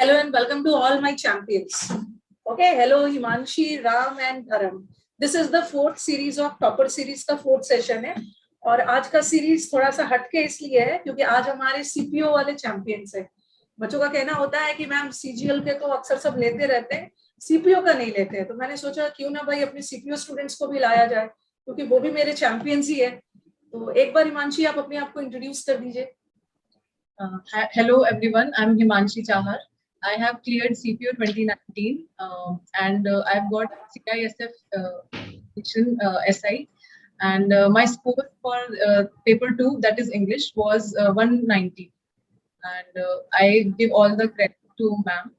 Hello and welcome to all my champions. Okay, hello Himanshi, Ram and Dharam. This is the fourth series of Topper series का fourth session है और आज का series थोड़ा सा हटके इसलिए है क्योंकि आज हमारे सीपीओ वाले चैंपियंस हैं। बच्चों का कहना होता है कि मैम सीजीएल के तो अक्सर सब लेते रहते हैं, सीपीओ का नहीं लेते हैं, तो मैंने सोचा क्यों ना भाई अपने सीपीओ स्टूडेंट्स को भी लाया जाए क्योंकि वो भी मेरे चैंपियंस ही है। तो एक बार हिमांशी आप अपने आप को इंट्रोड्यूस कर दीजिए। Hello everyone, I'm Himanshi Chahar. I have cleared CPO 2019 and I've got CISF SI and my score for paper 2, that is English, was 190 and I give all the credit to ma'am.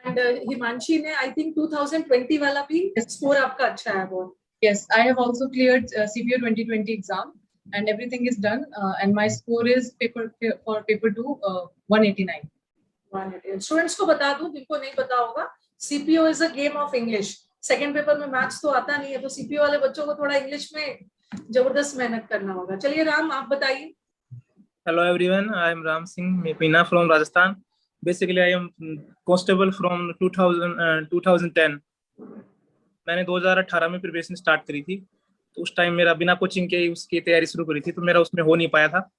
And Himanshi ने I think 2020 वाला भी score आपका अच्छा है बहुत. Yes, I have also cleared CPO 2020 exam. And everything is done, and my score is for paper 2 189. 189. Students को बता दूं जिनको नहीं पता होगा, CPO is a game of English. Second paper में मैथ्स तो आता नहीं है, तो CPO वाले बच्चों को थोड़ा इंग्लिश में जबरदस्त मेहनत करना होगा। चलिए राम आप बताइए। Hello everyone, I am Ram Singh Mepina from Rajasthan. Basically I am constable from 2010. मैंने 2018 में प्रिपरेशन स्टार्ट करी थी, तो उस टाइम मेरा बिना कोचिंग के उसकी तैयारी शुरू करी थी, तो मेरा उसमें हो नहीं पाया था।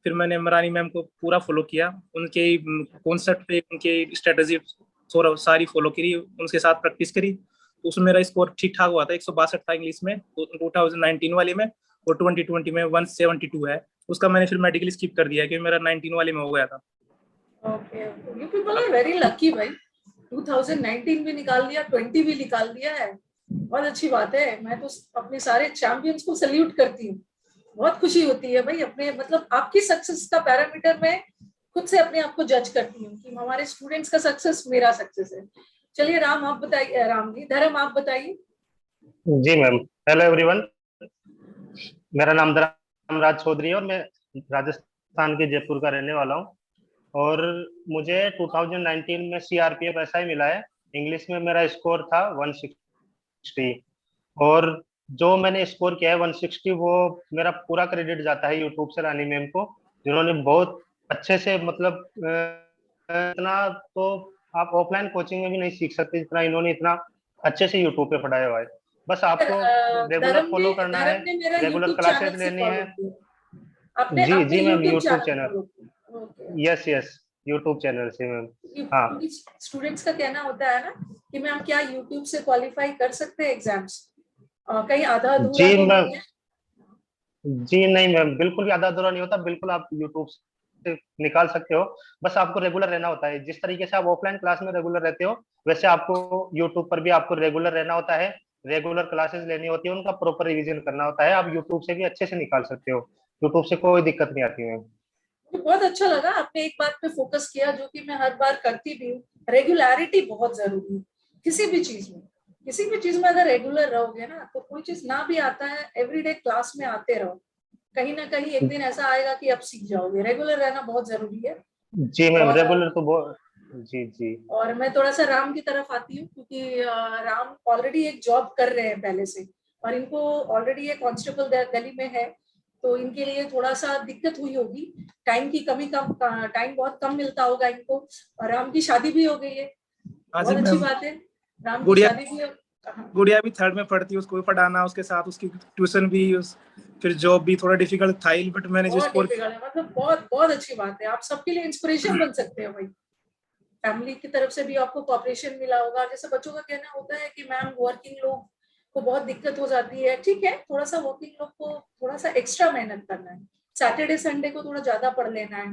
फिर मैंने मरानी मैम को पूरा फॉलो किया, उनके कॉन्सेप्ट पे उनके स्ट्रेटजी सारी फॉलो करी, उनके साथ प्रैक्टिस करी, तो उसमें मेरा स्कोर ठीक ठाक हुआ था। 162 था इंग्लिश में 2019 वाले में, और 2020 में 172 है। उसका मैंने फिर मेडिकल स्किप कर दिया क्योंकि मेरा 19 वाले में हो गया था। Okay, you people are very lucky भाई, 2019 भी निकाल दिया, 20 भी निकाल दिया है, बहुत अच्छी बात है। मैं तो अपने सारे चैंपियंस को सैल्यूट करती हूँ, बहुत खुशी होती है भाई। अपने मतलब आपकी सक्सेस का पैरामीटर मैं खुद से अपने आप को जज करती हूँ कि हमारे स्टूडेंट्स का सक्सेस मेरा सक्सेस है। चलिए राम आप बताइए। राम जी, धर्म आप बताइए। जी मैम, हेलो एवरीवन, मेरा नाम धर्मराज चौधरी है और मैं राजस्थान के जयपुर का रहने वाला हूँ और मुझे 2019 में CRPF SI मिला है। इंग्लिश में मेरा स्कोर था 160 और जो मैंने स्कोर किया है 160, वो मेरा पूरा क्रेडिट जाता है यूट्यूब से रानी मैम को, जिन्होंने बहुत अच्छे से मतलब इतना तो आप ऑफलाइन कोचिंग में भी नहीं सीख सकते जितना इन्होंने इतना अच्छे से यूट्यूब पे पढ़ाया हुआ है। बस आपको रेगुलर फॉलो करना है, रेगुलर क्लासेस लेनी है। जी जी ma'am, YouTube channel, yes YouTube channel से मैम। हाँ, स्टूडेंट्स का कहना होता है ना कि मैम क्या यूट्यूब से क्वालिफाई कर सकते हैं एग्जाम्स, कहीं आधा अधूरा जी तो मैम, नहीं है? जी नहीं मैम, बिल्कुल भी आधा अधूरा नहीं होता, बिल्कुल आप यूट्यूब से निकाल सकते हो। बस आपको रेगुलर रहना होता है। जिस तरीके से आप ऑफलाइन क्लास में रेगुलर रहते हो, वैसे आपको यूट्यूब पर भी आपको रेगुलर रहना होता है, रेगुलर क्लासेस लेनी होती है, उनका प्रॉपर रिवीजन करना होता है। आप यूट्यूब से भी अच्छे से निकाल सकते हो, यूट्यूब से कोई दिक्कत नहीं आती मैम। मुझे बहुत अच्छा लगा, आपने एक बात पे फोकस किया जो कि मैं हर बार करती भी हूँ। रेगुलरिटी बहुत जरूरी है किसी भी चीज में। किसी भी चीज में अगर रेगुलर रहोगे ना, तो कोई चीज ना भी आता है, एवरीडे क्लास में आते रहो, कहीं ना कहीं एक दिन ऐसा आएगा कि आप सीख जाओगे। रेगुलर रहना बहुत जरूरी है। जी मैम, रेगुलर तो बहुत, जी। और मैं थोड़ा सा राम की तरफ आती हूँ क्योंकि राम ऑलरेडी एक जॉब कर रहे हैं पहले से, और इनको ऑलरेडी एक कांस्टेबल दिल्ली में है, तो इनके लिए थोड़ा सा दिक्कत हुई होगी, टाइम की कमी, टाइम बहुत कम मिलता होगा इनको। और राम की शादी भी हो गई है, बहुत अच्छी बात है। राम की शादी भी, गुड़िया भी 3rd में पढ़ती है, उसको भी पढ़ाना, उसके साथ उसकी ट्यूशन भी, फिर जॉब भी थोड़ा डिफिकल्ट था, बट मैंने जो स्कोर, मतलब बहुत अच्छी बात है। आप सबके लिए इंस्पिरेशन बन सकते हो भाई। फैमिली की तरफ से भी आपको कोऑपरेशन मिला होगा। जैसे बच्चों का कहना होता है कि मैम वर्किंग लोग को बहुत दिक्कत हो जाती है, ठीक है, थोड़ा सा वर्किंग लोग को थोड़ा सा एक्स्ट्रा मेहनत करना है, सैटरडे संडे को थोड़ा ज्यादा पढ़ लेना है,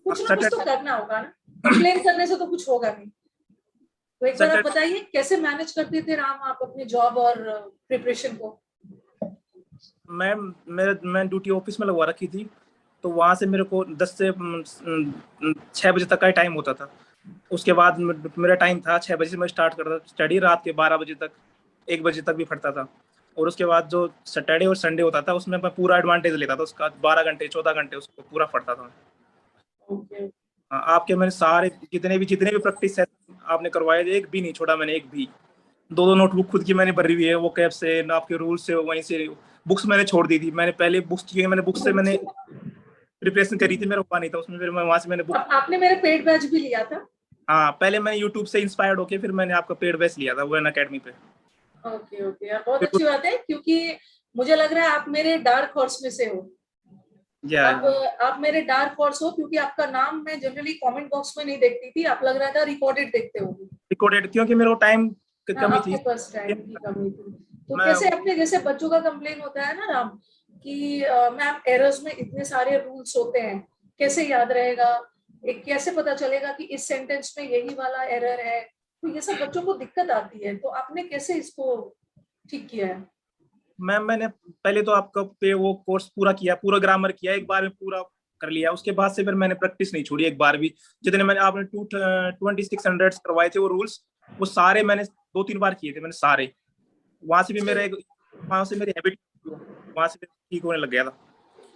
कुछ ना कुछ तो करना होगा ना, कंप्लेन करने से तो कुछ होगा नहीं। तो एक बार आप बताइए कैसे मैनेज करते थे राम आप अपने जॉब और प्रिपरेशन को? मैं ड्यूटी ऑफिस में लगवा रखी थी, तो वहां से मेरे को 10 से 6 बजे तक का टाइम होता था। उसके बाद मेरा टाइम था 6 बजे से मैं स्टार्ट करता था स्टडी, रात के 12 बजे तक, 1 बजे तक भी पढ़ता था। और उसके बाद जो सैटरडे और संडे होता था, उसमें मैं पूरा एडवांटेज लेता था, उसका 12 घंटे 14 घंटे उसको पूरा पढ़ता था। आपके मैंने सारे जितने भी प्रैक्टिस आपने करवाए, एक भी नहीं छोड़ा मैंने, एक भी। 2 नोटबुक खुद की मैंने भरी हुई है, वो कैब से, आपके रूल से, वहीं से। बुक्स मैंने छोड़ दी थी, मैंने पहले बुक्स से प्रिपरेशन करी थी, मेरा हुआ नहीं था उसमें, फिर मैं वहां से मैंने बुक। आपने मेरे पेड बैच भी लिया था? हाँ, पहले मैंने यूट्यूब से इंस्पायर्ड होके फिर मैंने आपका पेड बैच लिया था वुमेन अकेडमी पे। ओके ओके, बहुत अच्छी बात है, क्योंकि मुझे लग रहा है आप मेरे डार्क हॉर्स में से हो। या आप मेरे डार्क हॉर्स हो, क्योंकि आपका नाम मैं जनरली कमेंट बॉक्स में नहीं देखती थी, आप लग रहा था रिकॉर्डेड देखते होगे। रिकॉर्डेड, क्योंकि मेरे को टाइम की हाँ, कमी थी। आपके पास टाइम की कमी थी। तो मैं कैसे अपने जैसे बच्चों का कंप्लेन होता है ना राम, कि मैम एरर्स में इतने सारे रूल्स होते हैं, कैसे याद रहेगा, एक कैसे पता चलेगा कि इस सेंटेंस में यही वाला एरर है, तो ये सब बच्चों को दिक्कत आती है, तो आपने कैसे इसको ठीक किया है? मैम मैंने पहले तो आपका पे वो कोर्स पूरा किया, पूरा ग्रामर किया, एक बार में पूरा कर लिया। उसके बाद से फिर मैंने प्रैक्टिस नहीं छोड़ी एक बार भी। जितने मैंने आपने 2600 करवाए थे वो रूल्स, वो सारे मैंने 2-3 बार किए थे मैंने सारे। वहां से भी मेरा एक, वहां से मेरी हैबिट वहां से ठीक होने लग गया था।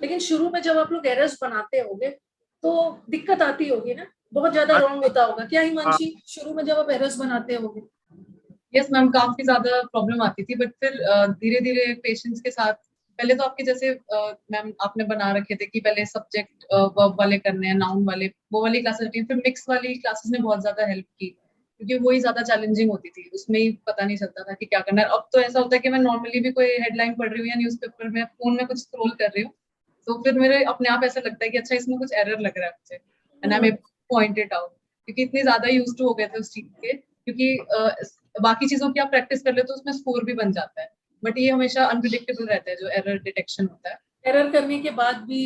लेकिन शुरू में जब आप लोग एरर्स बनाते होगे तो दिक्कत आती होगी ना, बहुत ज्यादा रॉन्ग होता होगा क्या हिमांशी, शुरू में जब आप एरर्स बनाते होगे? यस मैम, काफी ज्यादा प्रॉब्लम आती थी, बट फिर धीरे धीरे पेशेंस के साथ, पहले तो आपके जैसे मैम आपने बना रखे थे कि पहले सब्जेक्ट वर्ब वाले करने हैं, नाउन वाले, वो वाली क्लासेस होती है, फिर मिक्स वाली क्लासेस ने बहुत ज्यादा हेल्प की, क्योंकि वही ज्यादा चैलेंजिंग होती थी, उसमें ही पता नहीं चलता था कि क्या करना है। अब तो ऐसा होता है कि मैं नॉर्मली भी कोई हेडलाइन पढ़ रही हूँ या न्यूज़पेपर में फोन में कुछ स्क्रॉल कर रही हूँ, तो फिर मेरे अपने आप ऐसा लगता है कि अच्छा इसमें कुछ एरर लग रहा है मुझे, and I am able two point it out, क्योंकि इतने ज्यादा यूज्ड टू हो गए थे उस चीज के, क्योंकि बाकी चीजों की आप प्रैक्टिस कर ले तो उसमें स्कोर भी बन जाता है, बट ये हमेशा अनप्रिडिक्टेबल रहता है जो एरर डिटेक्शन होता है। एरर करने के बाद भी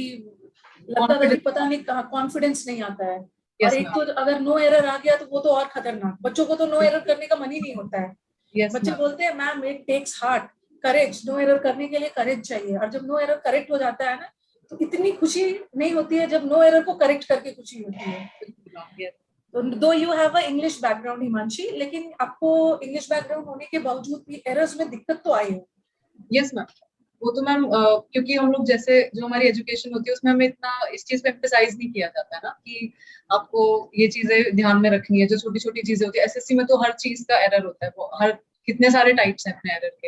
लगता था कि कॉन्फिडेंस। पता नहीं कहाँ, कॉन्फिडेंस नहीं आता है। और यस एक मैम। तो अगर नो एरर आ गया तो वो तो और खतरनाक, बच्चों को तो नो एरर करने का मन ही नहीं होता है। यस बच्चे मैम। बोलते हैं ma'am it takes heart courage, no error करने के लिए करेज चाहिए, और जब नो एरर करेक्ट हो जाता है ना, तो इतनी खुशी नहीं होती है जब नो एरर को करेक्ट करके खुशी होती है। यस। तो दो you have a English background Himanshi, लेकिन आपको इंग्लिश बैकग्राउंड होने के बावजूद भी एरर्स में दिक्कत तो आई है। यस मैम, वो तो मैम क्योंकि हम लोग जैसे जो हमारी एजुकेशन होती है उसमें हमें इतना इस चीज पे एम्फेसाइज नहीं किया जाता है ना, कि आपको ये चीजें ध्यान में रखनी है, जो छोटी छोटी चीजें होती है। एसएससी में तो हर चीज का एरर होता है, वो हर कितने सारे टाइप्स हैं अपने एरर के,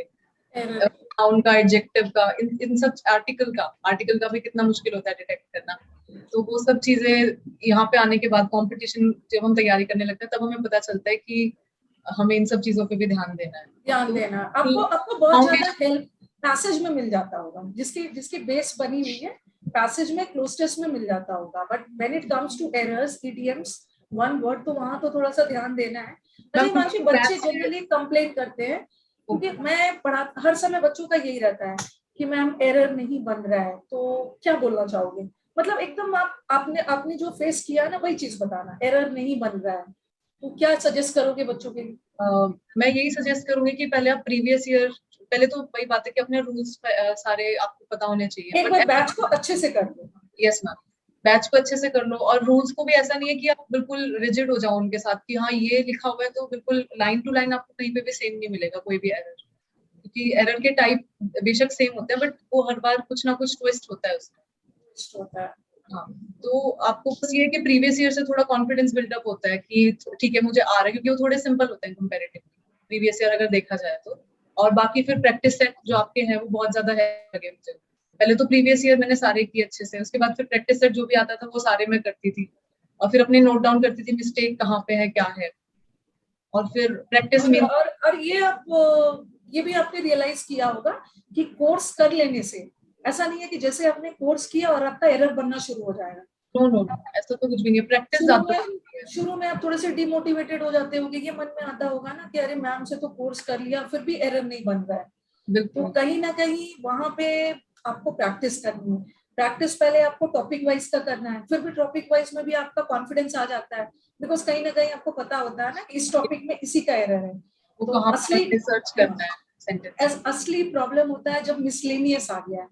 एरर नाउन का, एडजेक्टिव का, इन सब, आर्टिकल का भी कितना मुश्किल होता है डिटेक्ट करना। तो वो सब चीजें यहाँ पे आने के बाद, कंपटीशन जब हम तैयारी करने लगते हैं तब हमें पता चलता है कि हमें इन सब चीजों पे भी ध्यान देना है। ध्यान तो देना, आपको आपको बहुत ज्यादा हेल्प पैसेज में मिल जाता होगा, जिसकी जिसकी बेस बनी हुई है पैसेज में, क्लोजटेस में मिल जाता होगा, but when it comes to errors, idioms, one word, तो वहां तो थोड़ा सा ध्यान देना है। अच्छा हिमांशी, बच्चे जनरली कंप्लेन करते हैं, क्योंकि मैं पढ़ा हर समय बच्चों का यही रहता है कि मैम एरर नहीं बन रहा है, तो क्या बोलना चाहोगे? मतलब एकदम आपने आपने जो फेस किया ना वही चीज बताना, एरर नहीं बन रहा है, तो क्या सजेस्ट करोगे बच्चों के लिए? मैं यही सजेस्ट करूंगी कि पहले आप प्रीवियस ईयर, पहले तो वही बात है कि अपने रूल्स सारे आपको पता होने चाहिए, एक बार बैच को अच्छे से कर लो। यस मैम, बैच को अच्छे से कर लो, और रूल्स को भी ऐसा नहीं है कि आप बिल्कुल रिजिड हो जाओ उनके साथ कि हाँ ये लिखा हुआ है तो बिल्कुल लाइन टू लाइन आपको कहीं पे भी सेम नहीं मिलेगा कोई भी एरर, क्योंकि एरर के टाइप बेशक सेम होते हैं, बट वो हर बार कुछ ना कुछ ट्विस्ट होता है उसमें। होता है। हाँ, तो आपको बस ये है कि प्रीवियस ईयर से थोड़ा कॉन्फिडेंस बिल्डअप होता है कि ठीक है मुझे आ रहा है, क्योंकि वो थोड़े सिंपल होते हैं कंपैरेटिवली प्रीवियस ईयर अगर देखा जाए तो। और बाकी फिर प्रैक्टिस सेट जो आपके हैं वो बहुत ज्यादा है लगे मुझे। पहले तो प्रीवियस ईयर मैंने सारे किए अच्छे से, उसके बाद फिर प्रैक्टिस सेट जो भी आता था वो सारे मैं करती थी, और फिर अपने नोट डाउन करती थी मिस्टेक कहाँ पे है क्या है, और फिर प्रैक्टिस में। और ये आप ये भी आपने रियलाइज किया होगा कि कोर्स कर लेने से ऐसा नहीं है कि जैसे आपने कोर्स किया और आपका एरर बनना शुरू हो जाएगा। नो नो, ऐसा तो कुछ भी नहीं है, प्रैक्टिस ज्यादा। शुरू में आप थोड़े से डिमोटिवेटेड हो जाते होंगे, ये मन में आता होगा ना कि अरे मैम से तो कोर्स कर लिया फिर भी एरर नहीं बन रहा है, तो बिल्कुल। कहीं ना कहीं वहां पे आपको प्रैक्टिस करनी है। प्रैक्टिस पहले आपको टॉपिक वाइज का करना है, फिर भी टॉपिक वाइज में भी आपका कॉन्फिडेंस आ जाता है, बिकॉज कहीं ना कहीं आपको पता होता है ना कि इस टॉपिक में इसी का एरर है। वो तो कहाँ पे असली रिसर्च करना है सेंटेंस। असली प्रॉब्लम होता है जब मिसलेनियस आ गया है।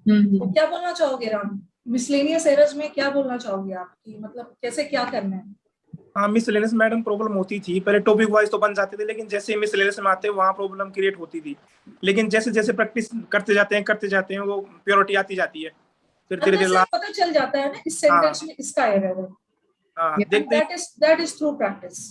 तो हम्म। क्या बोलना चाहोगे राम, मिसलेनियस एरर्स में क्या बोलना चाहोगे आप, कि मतलब कैसे क्या करना है? हाँ, मिसलेनियस मैडम प्रॉब्लम होती थी पहले, टॉपिक वाइज तो बन जाते थे, लेकिन जैसे मिसलेनियस में आते वहाँ प्रॉब्लम क्रिएट होती थी। लेकिन जैसे जैसे प्रैक्टिस करते जाते हैं वो प्योरिटी आती जाती है, फिर धीरे धीरे पता चल जाता है ना इस सेंटेंस में इसका एरर है। हाँ देखते ही दैट इज थ्रू प्रैक्टिस।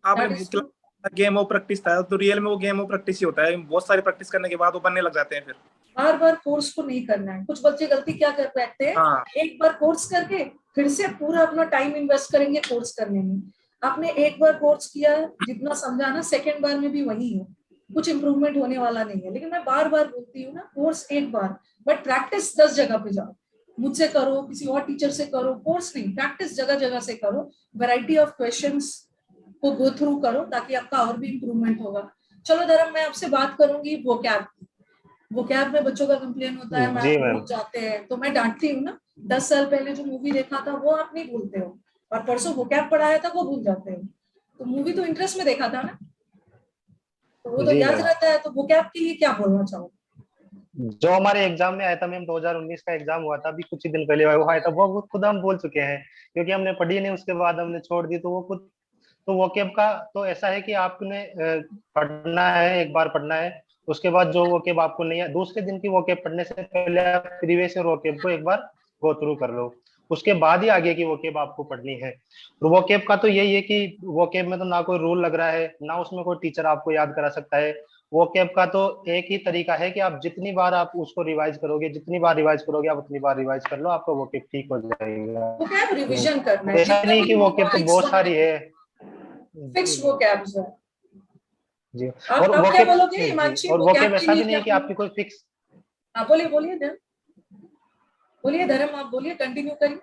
आपने गेम ऑफ प्रैक्टिस था, तो रियल में वो गेम ऑफ प्रैक्टिस ही होता है, बहुत सारी प्रैक्टिस करने के बाद वो बनने लग जाते हैं फिर। बार बार कोर्स को नहीं करना है, कुछ बच्चे गलती क्या कर बैठते हैं, हाँ एक बार कोर्स करके फिर से पूरा अपना टाइम इन्वेस्ट करेंगे कोर्स करने में, आपने एक बार कोर्स किया, जितना समझा ना, सेकेंड बार में भी वही है, कुछ इम्प्रूवमेंट होने वाला नहीं है। लेकिन मैं बार बार बोलती हूँ ना, कोर्स एक बार, बट प्रैक्टिस 10 जगह पे जाओ। मुझसे करो, किसी और टीचर से करो, कोर्स नहीं, प्रैक्टिस जगह जगह से करो, वैरायटी ऑफ क्वेश्चंस को गो थ्रू करो, ताकि आपका और भी इम्प्रूवमेंट होगा। चलो धर्म, मैं आपसे बात करूंगी वोकैब में बच्चों का कंप्लेन होता है, जी मैम मैम। भूल जाते हैं, तो मैं डांटती हूँ ना, 10 साल पहले जो मूवी देखा था वो आप नहीं भूलते हो, और परसों वोकैब पढ़ाया था वो भूल जाते हो। तो मूवी तो इंटरेस्ट में देखा था ना, तो वो तो जी याद मैम, रहता है। तो वोकैब के लिए क्या बोलना चाहो? जो हमारे एग्जाम में आया था मैम, 2019 का एग्जाम हुआ था, अभी कुछ ही दिन पहले वो आया था, वो खुद हम बोल चुके हैं, क्योंकि हमने पढ़ी नहीं, उसके बाद हमने छोड़ दी, तो वो खुद। तो वोकेब का तो ऐसा है कि आपने पढ़ना है, एक बार पढ़ना है, उसके बाद जो वोकेब आपको नहीं है, दूसरे दिन की वोकेब पढ़ने से पहले आप प्रीवियस ईयर वोकेब को एक बार गो थ्रू कर लो, उसके बाद ही आगे की वोकेब आपको पढ़नी है। तो वोकेब का तो यही है कि वोकेब में तो ना कोई रूल लग रहा है, ना उसमें कोई टीचर आपको याद करा सकता है। वोकेब का तो एक ही तरीका है कि आप जितनी बार आप उसको रिवाइज करोगे, जितनी बार रिवाइज करोगे आप उतनी बार रिवाइज कर लो, आपका वोकेब ठीक हो जाएगा। वोकैब रिवीजन करना तो है, ऐसा जितना नहीं भी कि वोकेब तो फिक्स बहुत सारी है। फिक्स जी मैम। वोकैब्स है। जी। और आप क्या वोकेब, बोलोगे जी, हिमांशी, और वोकेब वोकैब के ऐसा लिए भी नहीं क्या है कि बोलोगे? आपकी कोई फिक्स। हाँ बोलिए बोलिए धर्म, बोलिए धर्म, आप बोलिए, कंटिन्यू करिए।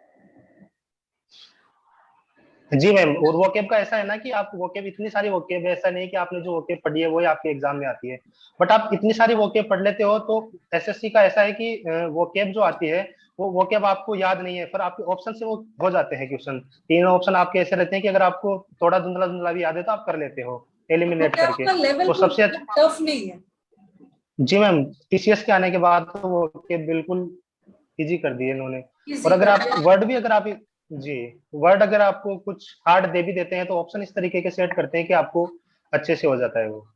जी मैम, और वोकेब का ऐसा है ना कि आप वोकेब, इतनी सारी वोकेब है, ऐसा नहीं कि आपने जो वोकेब पढ़ी है वही आपके एग्जाम में आती है, बट आप इतनी सारी वोकेब पढ़ लेते हो, तो एसएससी का ऐसा है कि वोकेब जो आती है वो वोकेब आपको याद नहीं है, पर आपके ऑप्शन से वो हो जाते हैं क्वेश्चन। तीन ऑप्शन आपके ऐसे रहते हैं कि अगर आपको थोड़ा धुंधला धुंधला भी याद है तो आप कर लेते हो एलिमिनेट वोकैब करके। का लेवल तो कोई सबसे अच्छा, टफ नहीं है। जी मैम, टीसीएस के आने के बाद तो वोकेब बिल्कुल इजी कर दिए इन्होंने। और इजी अगर कर आप दिया। वर्ड भी, अगर आप, जी, वर्ड अगर आपको कुछ हार्ड दे भी देते हैं तो ऑप्शन इस तरीके के सेट करते हैं कि आपको अच्छे से हो जाता है वो।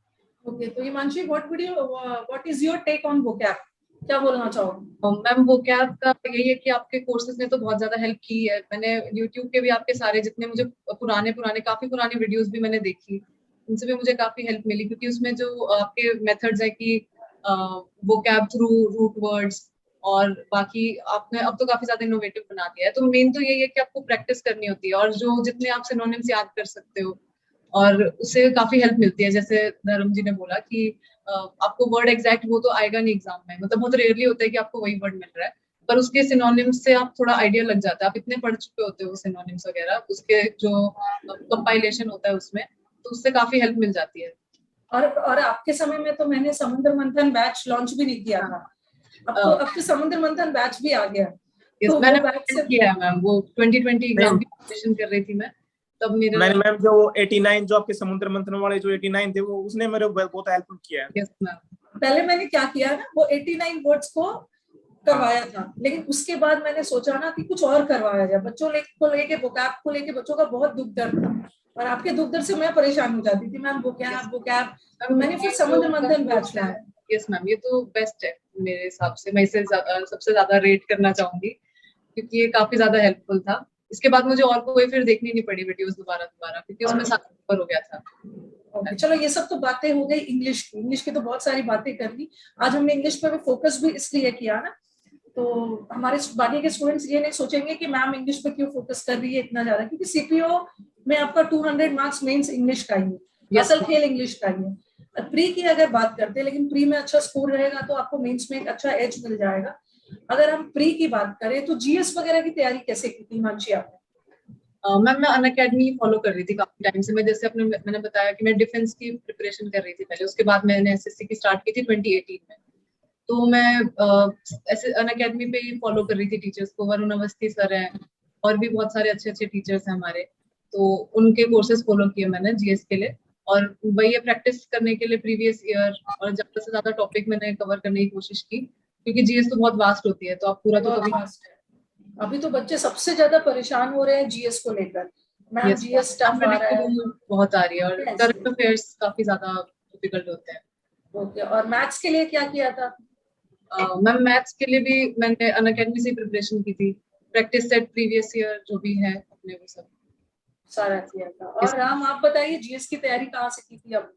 ओके, तो Himanshi, what is your take on vocab, क्या बोलना चाहोगे? मैम वोकैब का यही है कि आपके कोर्सेज ने तो बहुत ज्यादा हेल्प की है। मैंने यूट्यूब के भी आपके सारे जितने मुझे पुराने पुराने काफी पुरानी वीडियोस भी मैंने देखी, उनसे भी मुझे काफी हेल्प मिली, क्योंकि उसमें जो आपके मेथड्स है कि वोकैब थ्रू रूट वर्ड्स, और बाकी आपने अब तो काफी ज्यादा इनोवेटिव बना दिया है। तो मेन तो यही है कि आपको प्रैक्टिस करनी होती है, और जो जितने आप सिनोनिम्स याद कर सकते हो, और उससे काफी हेल्प मिलती है। जैसे धर्म जी ने बोला कि आपको वर्ड एग्जैक्ट वो तो आएगा नहीं एग्जाम में, मतलब बहुत रेयरली होता है कि आपको वही वर्ड मिल रहा है, पर उसके सिनोनिम्स से आप थोड़ा आइडिया लग जाता है, आप इतने पढ़ चुके होते हो सिनोनिम्स वगैरह, उसके जो कंपाइलेशन होता है उसमें, तो उससे काफी हेल्प मिल जाती है। और आपके समय में तो मैंने समुद्र मंथन बैच लॉन्च भी नहीं किया था, अब तो समुद्र मंथन बैच भी आ गया, तो वो मैंने बैच से किया है मैम, वो 2020 एग्जाम नहीं, की प्रिपरेशन कर रही थी मैं, तब मेरा। मैंने मैम जो 89 जो आपके समुद्र मंथन वाले जो 89 थे, वो उसने मेरे बहुत हेल्प किया है। Yes ma'am. पहले मैंने क्या किया ना, वो 89 वर्ड्स को करवाया था, लेकिन उसके बाद मैंने सोचा ना कि कुछ और करवाया जाए, बच्चों को लेके, वोकैब को लेके बच्चों का बहुत दुख दर्द था, और आपके दुख दर्द से मैं परेशान हो जाती थी, मैम वोकैब वोकैब, तो मैंने फिर समुद्र मंथन बैच लाया। यस मैम, ये तो बेस्ट है मेरे हिसाब से, मैं इसे सबसे ज्यादा रेट करना चाहूंगी, क्योंकि ये काफी ज्यादा हेल्पफुल था। इसके बाद मुझे और कोई फिर देखनी नहीं पड़ी वीडियोस दोबारा दोबारा, क्योंकि उसमें सारा कवर हो गया था। ओके, चलो ये सब तो बातें हो गई इंग्लिश की तो बहुत सारी बातें कर ली। आज हमने इंग्लिश पे फोकस भी इसलिए किया ना, तो हमारे बाकी के स्टूडेंट्स ये नहीं सोचेंगे कि मैम इंग्लिश पे क्यों फोकस कर रही है इतना ज्यादा, क्योंकि सीपीओ में आपका 200 मार्क्स मेंस इंग्लिश का ही है, Yes. असल खेल इंग्लिश का ही है। प्री की अगर बात करते हैं, लेकिन प्री में अच्छा स्कोर रहेगा तो आपको मेंस में एक अच्छा एज मिल जाएगा। अगर हम प्री की बात करें तो जीएस वगैरह की तैयारी कैसे की थी हिमांशी आपने? मैम मैं अनअकैडमी फॉलो कर रही थी काफी टाइम से। मैं जैसे मैंने बताया कि मैं डिफेंस की प्रिपरेशन कर रही थी पहले, उसके बाद मैंने एसएससी की स्टार्ट की थी 2018 में। तो मैं ऐसे अनअकैडमी पे ही फॉलो कर रही थी टीचर्स को। वरुण अवस्थी सर हैं, और भी बहुत सारे अच्छे अच्छे टीचर्स हैं हमारे, तो उनके कोर्सेज फॉलो किए मैंने जीएस के लिए। और वही है, प्रैक्टिस करने के लिए प्रीवियस ईयर, और ज्यादा से ज्यादा टॉपिक मैंने कवर करने की कोशिश की, क्योंकि जीएस तो बहुत वास्ट होती है, तो आप पूरा तो बहुत कभी। फास्ट है। अभी तो बच्चे सबसे ज्यादा परेशान हो रहे हैं जीएस को लेकर, मैम यस, जीएस टफ आ रहा है। बहुत आ रही है, और Yes. करंट अफेयर्स काफी ज्यादा डिफिकल्ट होते हैं। ओके, और मैथ्स के लिए क्या किया था? मैम मैथ्स के लिए भी मैंने अनअकैडमी से प्रिपरेशन की थी, प्रैक्टिस सेट प्रीवियस ईयर जो भी है अपने, वो सब सारा किया था। इस। और राम, आप बताइए जीएस की तैयारी कहाँ से की थी अब?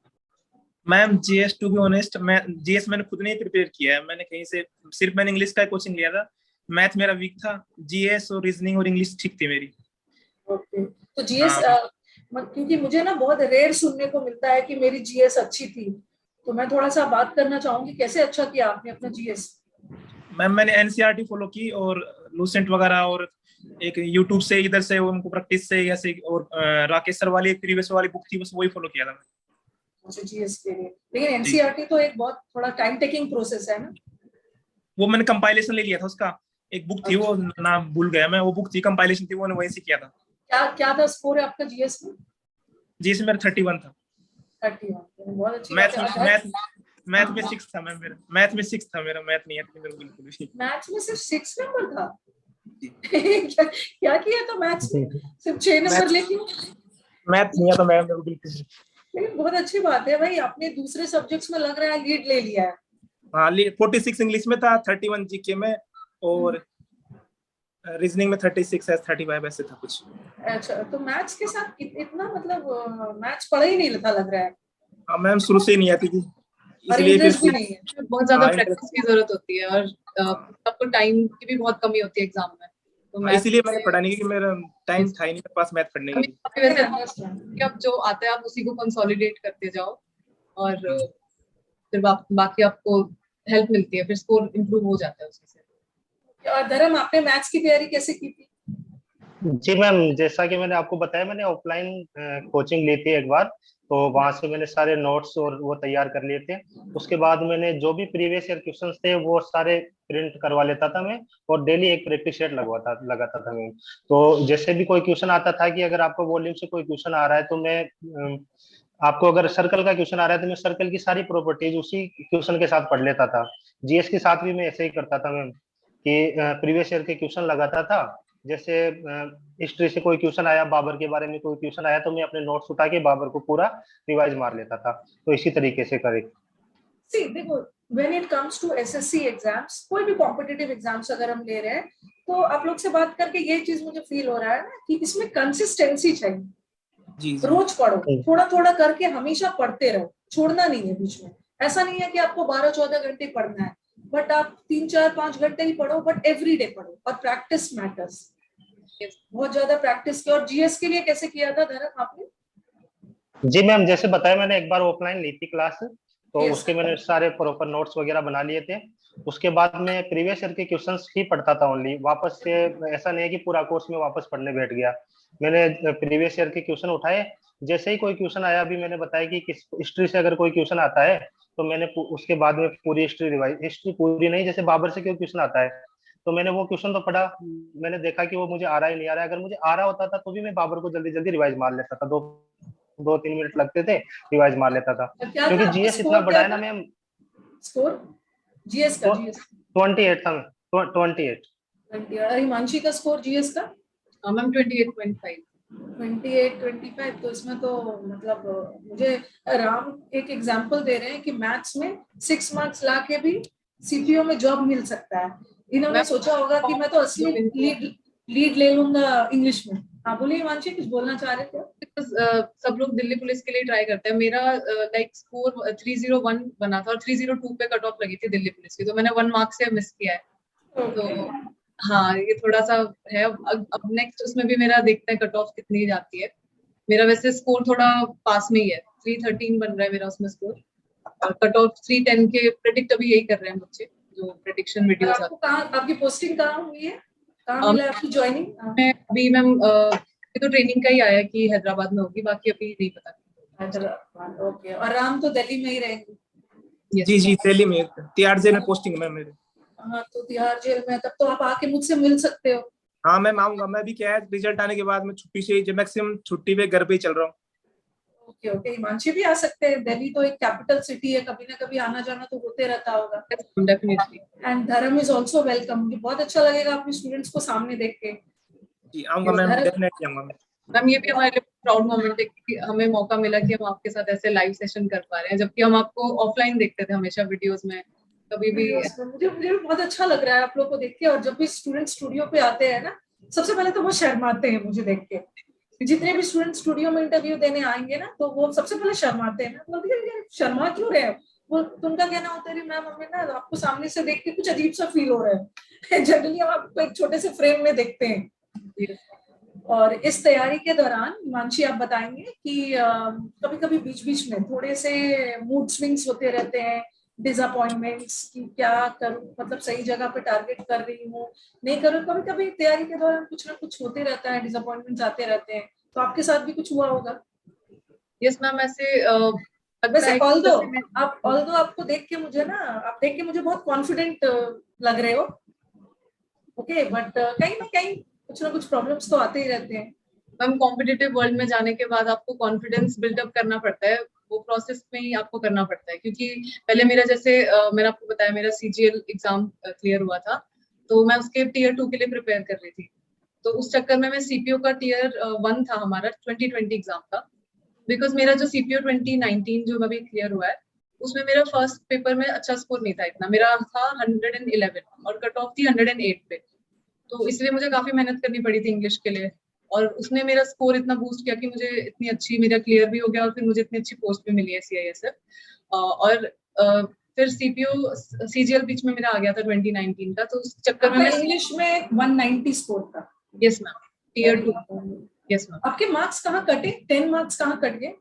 Ma'am GS, to be honest, मैं जीएस मैंने खुद नहीं प्रिपेयर किया है, मैंने कहीं से, सिर्फ मैंने इंग्लिश का कोचिंग लिया था। मैथ मेरा वीक था, जीएस और रीजनिंग और इंग्लिश ठीक थी मेरी। ओके, तो जीएस हाँ क्योंकि मुझे ना बहुत रेयर सुनने को मिलता है कि मेरी जीएस अच्छी थी, तो मैं थोड़ा सा बात करना चाहूंगी कैसे अच्छा किया आपने अपना जीएस। मैम मैंने एनसीईआरटी फॉलो की और लूसेंट वगैरह, और एक यूट्यूब से इधर से उनको प्रैक्टिस से ऐसे, और राकेश सर वाली एक प्रीवियस वाली बुक थी, बस वही फॉलो किया था अच्छा जीएस के लिए, लेकिन जी। एनसीईआरटी तो एक बहुत थोड़ा टाइम टेकिंग प्रोसेस है ना। वो मैंने कंपाइलेशन ले लिया था उसका, एक बुक थी वो नाम भूल गया मैं, वो बुक थी कंपाइलेशन थी, वो वहीं से किया था। क्या क्या था स्कोर है आपका जीएस में? जी इसमें मेरा 31 था। 31, बहुत अच्छी मैथ बात में है। मैथ में 6 था मैम, मेरा मैथ में 6 था मेरा, मैथ नहीं आता मेरा बिल्कुल भी। मैथ्स में सिर्फ 6 नंबर था? क्या किया था मैथ्स में, सिर्फ 6 नंबर लेके? मैथ नहीं आता मैम मेरे को बिल्कुल भी। लेकिन बहुत अच्छी बात है भाई, आपने दूसरे सब्जेक्ट्स में लग रहा है लीड ले लिया है। हाँ 46 इंग्लिश में था, 31 जीके में, और रीजनिंग में 36 है, 35 ऐसे था कुछ। अच्छा, तो मैथ्स के साथ इतना मतलब मैथ्स पढ़ा ही नहीं था लग रहा है, हाँ मैम शुरू से ही नहीं आती थी, और इसलिए इंटरेस्ट भी फिर नहीं है। बहुत ज्यादा हाँ, प्रैक्टिस की जरूरत होती है, और आपको टाइम की भी बहुत कमी होती है एग्जाम में, तो मैं इसीलिए मैंने पढ़ा नहीं, क्योंकि मेरा टाइम था ही नहीं मेरे पास मैथ पढ़ने के लिए। वैसे कि अब जो आता है आप उसी को कंसोलिडेट करते जाओ, और फिर बाकी आपको हेल्प मिलती है, फिर स्कोर इम्प्रूव हो जाता है उसी से। और धर्म, आपने मैथ्स की तैयारी कैसे की थी? जी मैम, जैसा कि मैंने आपको बताया, मैंने ऑफलाइन कोचिंग ली थी एक बार, तो वहां से मैंने सारे नोट्स और वो तैयार कर लिए थे। उसके बाद मैंने जो भी प्रीवियस ईयर क्वेश्चंस थे वो सारे प्रिंट करवा लेता था मैं, और डेली एक प्रैक्टिस सेट लगाता था मैं। तो जैसे भी कोई क्वेश्चन आता था, कि अगर आपको वॉल्यूम से कोई क्वेश्चन आ रहा है, तो मैं आपको अगर सर्कल का क्वेश्चन आ रहा है तो मैं सर्कल की सारी प्रॉपर्टीज उसी क्वेश्चन के साथ पढ़ लेता था। जीएस के साथ भी मैं ऐसे ही करता था मैम, कि प्रीवियस ईयर के क्वेश्चन लगाता था। जैसे हिस्ट्री से कोई क्वेश्चन आया, बाबर के बारे में कोई क्वेश्चन आया, तो मैं अपने नोट्स उठा के बाबर को पूरा रिवाइज मार लेता था। तो इसी तरीके से करे। सी देखो, when it comes to SSC exams, कोई भी कॉम्पिटिटिव एग्जाम्स अगर हम ले रहे हैं, तो आप लोग से बात करके ये चीज मुझे फील हो रहा है ना कि इसमें कंसिस्टेंसी चाहिए। जी रोज पढ़ो, थोड़ा थोड़ा करके हमेशा पढ़ते रहो, छोड़ना नहीं है बीच में। ऐसा नहीं है कि आपको 12-14 घंटे पढ़ना है, बट आप 3-4-5 घंटे ही पढ़ो, बट एवरी डे पढ़ो, और प्रैक्टिस मैटर्स। बहुत ज्यादा प्रैक्टिस की। और जीएस के लिए कैसे किया था धर्म आपने? जी मैम, जैसे बताया, मैंने एक बार ऑफलाइन ली थी क्लास, तो Yes. उसके मैंने सारे प्रॉपर नोट्स वगैरह बना लिए थे। उसके बाद मैं प्रीवियस ईयर के क्वेश्चंस ही पढ़ता था ओनली, वापस से ऐसा नहीं है कि पूरा कोर्स में वापस पढ़ने बैठ गया। मैंने प्रीवियस ईयर के क्वेश्चन उठाए, जैसे ही कोई क्वेश्चन आया, अभी मैंने बताया कि किस हिस्ट्री से अगर कोई क्वेश्चन आता है, तो मैंने उसके बाद में पूरी हिस्ट्री पूरी नहीं, जैसे बाबर से कोई क्वेश्चन आता है, तो मैंने वो क्वेश्चन तो पढ़ा, मैंने देखा कि वो मुझे आ रहा ही नहीं आ रहा है। अगर मुझे आ रहा होता था तो भी मैं बाबर को जल्दी जल्दी रिवाइज मार लेता था, 2-3 मिनट लगते थे, रिवाइज मार लेता था। क्या क्योंकि था जीएस इतना स्कोर? बड़ा क्या है ना था मैम। स्कोर जीएस का? जीएस 28 था मैम, 28। 20। और हिमांशी का स्कोर जीएस का? मैम 28.5। 28-25। तो इसमें तो मतलब मुझे राम एक एग्जांपल दे रहे हैं कि मैथ्स में 6 मार्क्स ला के भी सीपीओ में जॉब मिल सकता है। इन्होंने सोचा होगा कि मैं तो असली लीड ले लूंगा इंग्लिश में। हाँ बोलिए हिमांशी, कुछ बोलना चाह रहे थे? सब लोग दिल्ली पुलिस के लिए ट्राई करते हैं। मेरा लाइक स्कोर 301 बना था, और 302 पे कट ऑफ लगी थी दिल्ली पुलिस की, तो मैंने 1 मार्क से मिस किया है। तो हाँ, ये थोड़ा सा है। अब नेक्स्ट उसमें भी मेरा देखते हैं कट ऑफ कितनी जाती है। मेरा वैसे स्कोर थोड़ा पास में ही है, 313 बन रहा है मेरा उसमें स्कोर, और कट ऑफ 310 के प्रेडिक्ट अभी यही कर रहे हैं बच्चे, जो प्रेडिक्शन वीडियोस आपको कहाँ, आपकी पोस्टिंग कहाँ हुई है, कहाँ आते मिला आपकी ज्वाइनिंग? हैं। अभी मैम तो ट्रेनिंग का ही आया कि हैदराबाद में होगी, बाकी अभी नहीं पता। हैदराबाद, ओके। और राम तो दिल्ली में ही रहेंगे? जी जी दिल्ली में तिहाड़ जेल में पोस्टिंग है मैम मेरी। हाँ, तो तिहाड़ जेल में, तब तो आप आके मुझसे मिल सकते हो। हाँ मैम आऊंगा, मैं भी क्या है रिजल्ट आने के बाद में छुट्टी से ही, मैक्सिमम छुट्टी पे घर पे ही चल रहा हूँ। ओके ओके, हिमांशी भी आ सकते हैं, दिल्ली तो एक कैपिटल सिटी है, कभी ना कभी आना जाना तो होते रहता होगा। डेफिनेटली। एंड धर्म इज ऑल्सो वेलकम। मुझे बहुत अच्छा लगेगा अपने स्टूडेंट्स को सामने देख के। जी आऊंगा मैम, डेफिनेटली आऊंगा मैं। मैम ये भी हमारे लिए प्राउड मोमेंट है कि हमें मौका मिला कि हम आपके साथ ऐसे लाइव सेशन कर पा रहे हैं, जबकि हम आपको ऑफलाइन देखते थे हमेशा वीडियोस में, कभी भी। मुझे मुझे भी बहुत अच्छा लग रहा है आप लोग को देख के। और जब भी स्टूडेंट स्टूडियो पे आते हैं ना, सबसे पहले तो वो शर्माते हैं मुझे देख के। जितने भी स्टूडेंट स्टूडियो में इंटरव्यू देने आएंगे ना, तो वो सबसे पहले शर्माते हैं। बोलते हैं शर्मा क्यों रहे हो? वो तुमका कहना होता है मैम हमें ना आपको सामने से देख के कुछ अजीब सा फील हो रहा है। जनरली हम आपको एक छोटे से फ्रेम में देखते हैं। और इस तैयारी के दौरान मानसी आप बताएंगे कि कभी कभी बीच बीच में थोड़े से मूड स्विंग्स होते रहते हैं, डिसअपॉइंटमेंट्स कि क्या करूं, मतलब सही जगह पे टारगेट कर रही हूँ नहीं करूं, कभी कभी तैयारी के दौरान कुछ ना कुछ होते रहता है, डिसअपॉइंटमेंट्स आते रहते हैं, तो आपके साथ भी कुछ हुआ होगा? यस मैम, ऐसे लगता वैसे है कि ऑल्दो जैसे मैं आपको देख के मुझे ना, आप देख के मुझे बहुत कॉन्फिडेंट लग रहे हो, ओके, बट कहीं ना कहीं कुछ ना कुछ प्रॉब्लम्स तो आते ही रहते हैं। मैम कॉम्पिटिटिव वर्ल्ड में जाने के बाद आपको कॉन्फिडेंस बिल्डअप करना पड़ता है, वो प्रोसेस में ही आपको करना पड़ता है। क्योंकि पहले मेरा जैसे मैंने आपको बताया मेरा सीजीएल एग्जाम क्लियर हुआ था, तो मैं उसके टीयर 2 के लिए प्रिपेयर कर रही थी। तो उस चक्कर में मैं सीपीओ का टीयर 1 था हमारा 2020 एग्जाम का, बिकॉज मेरा जो सीपीओ 2019 जो अभी क्लियर हुआ है उसमें मेरा फर्स्ट पेपर में अच्छा स्कोर नहीं था इतना, मेरा था 111 और कट ऑफ थी 108 पे। तो इसलिए मुझे काफी मेहनत करनी पड़ी थी इंग्लिश के लिए, और उसने मेरा स्कोर इतना बूस्ट किया कि मुझे इतनी अच्छी, मेरा क्लियर भी हो गया और फिर मुझे इतनी अच्छी पोस्ट भी मिली है सीआईएसएफ। और फिर सीपीओ सीजीएल बीच में मेरा आ गया था 2019 का, तो उस चक्कर में आपका मैं इंग्लिश में 190 स्कोर था? Yes ma'am, tier 2। Yes ma'am. आपके मार्क्स कहाँ कटे, 10 मार्क्स कहाँ कट गए?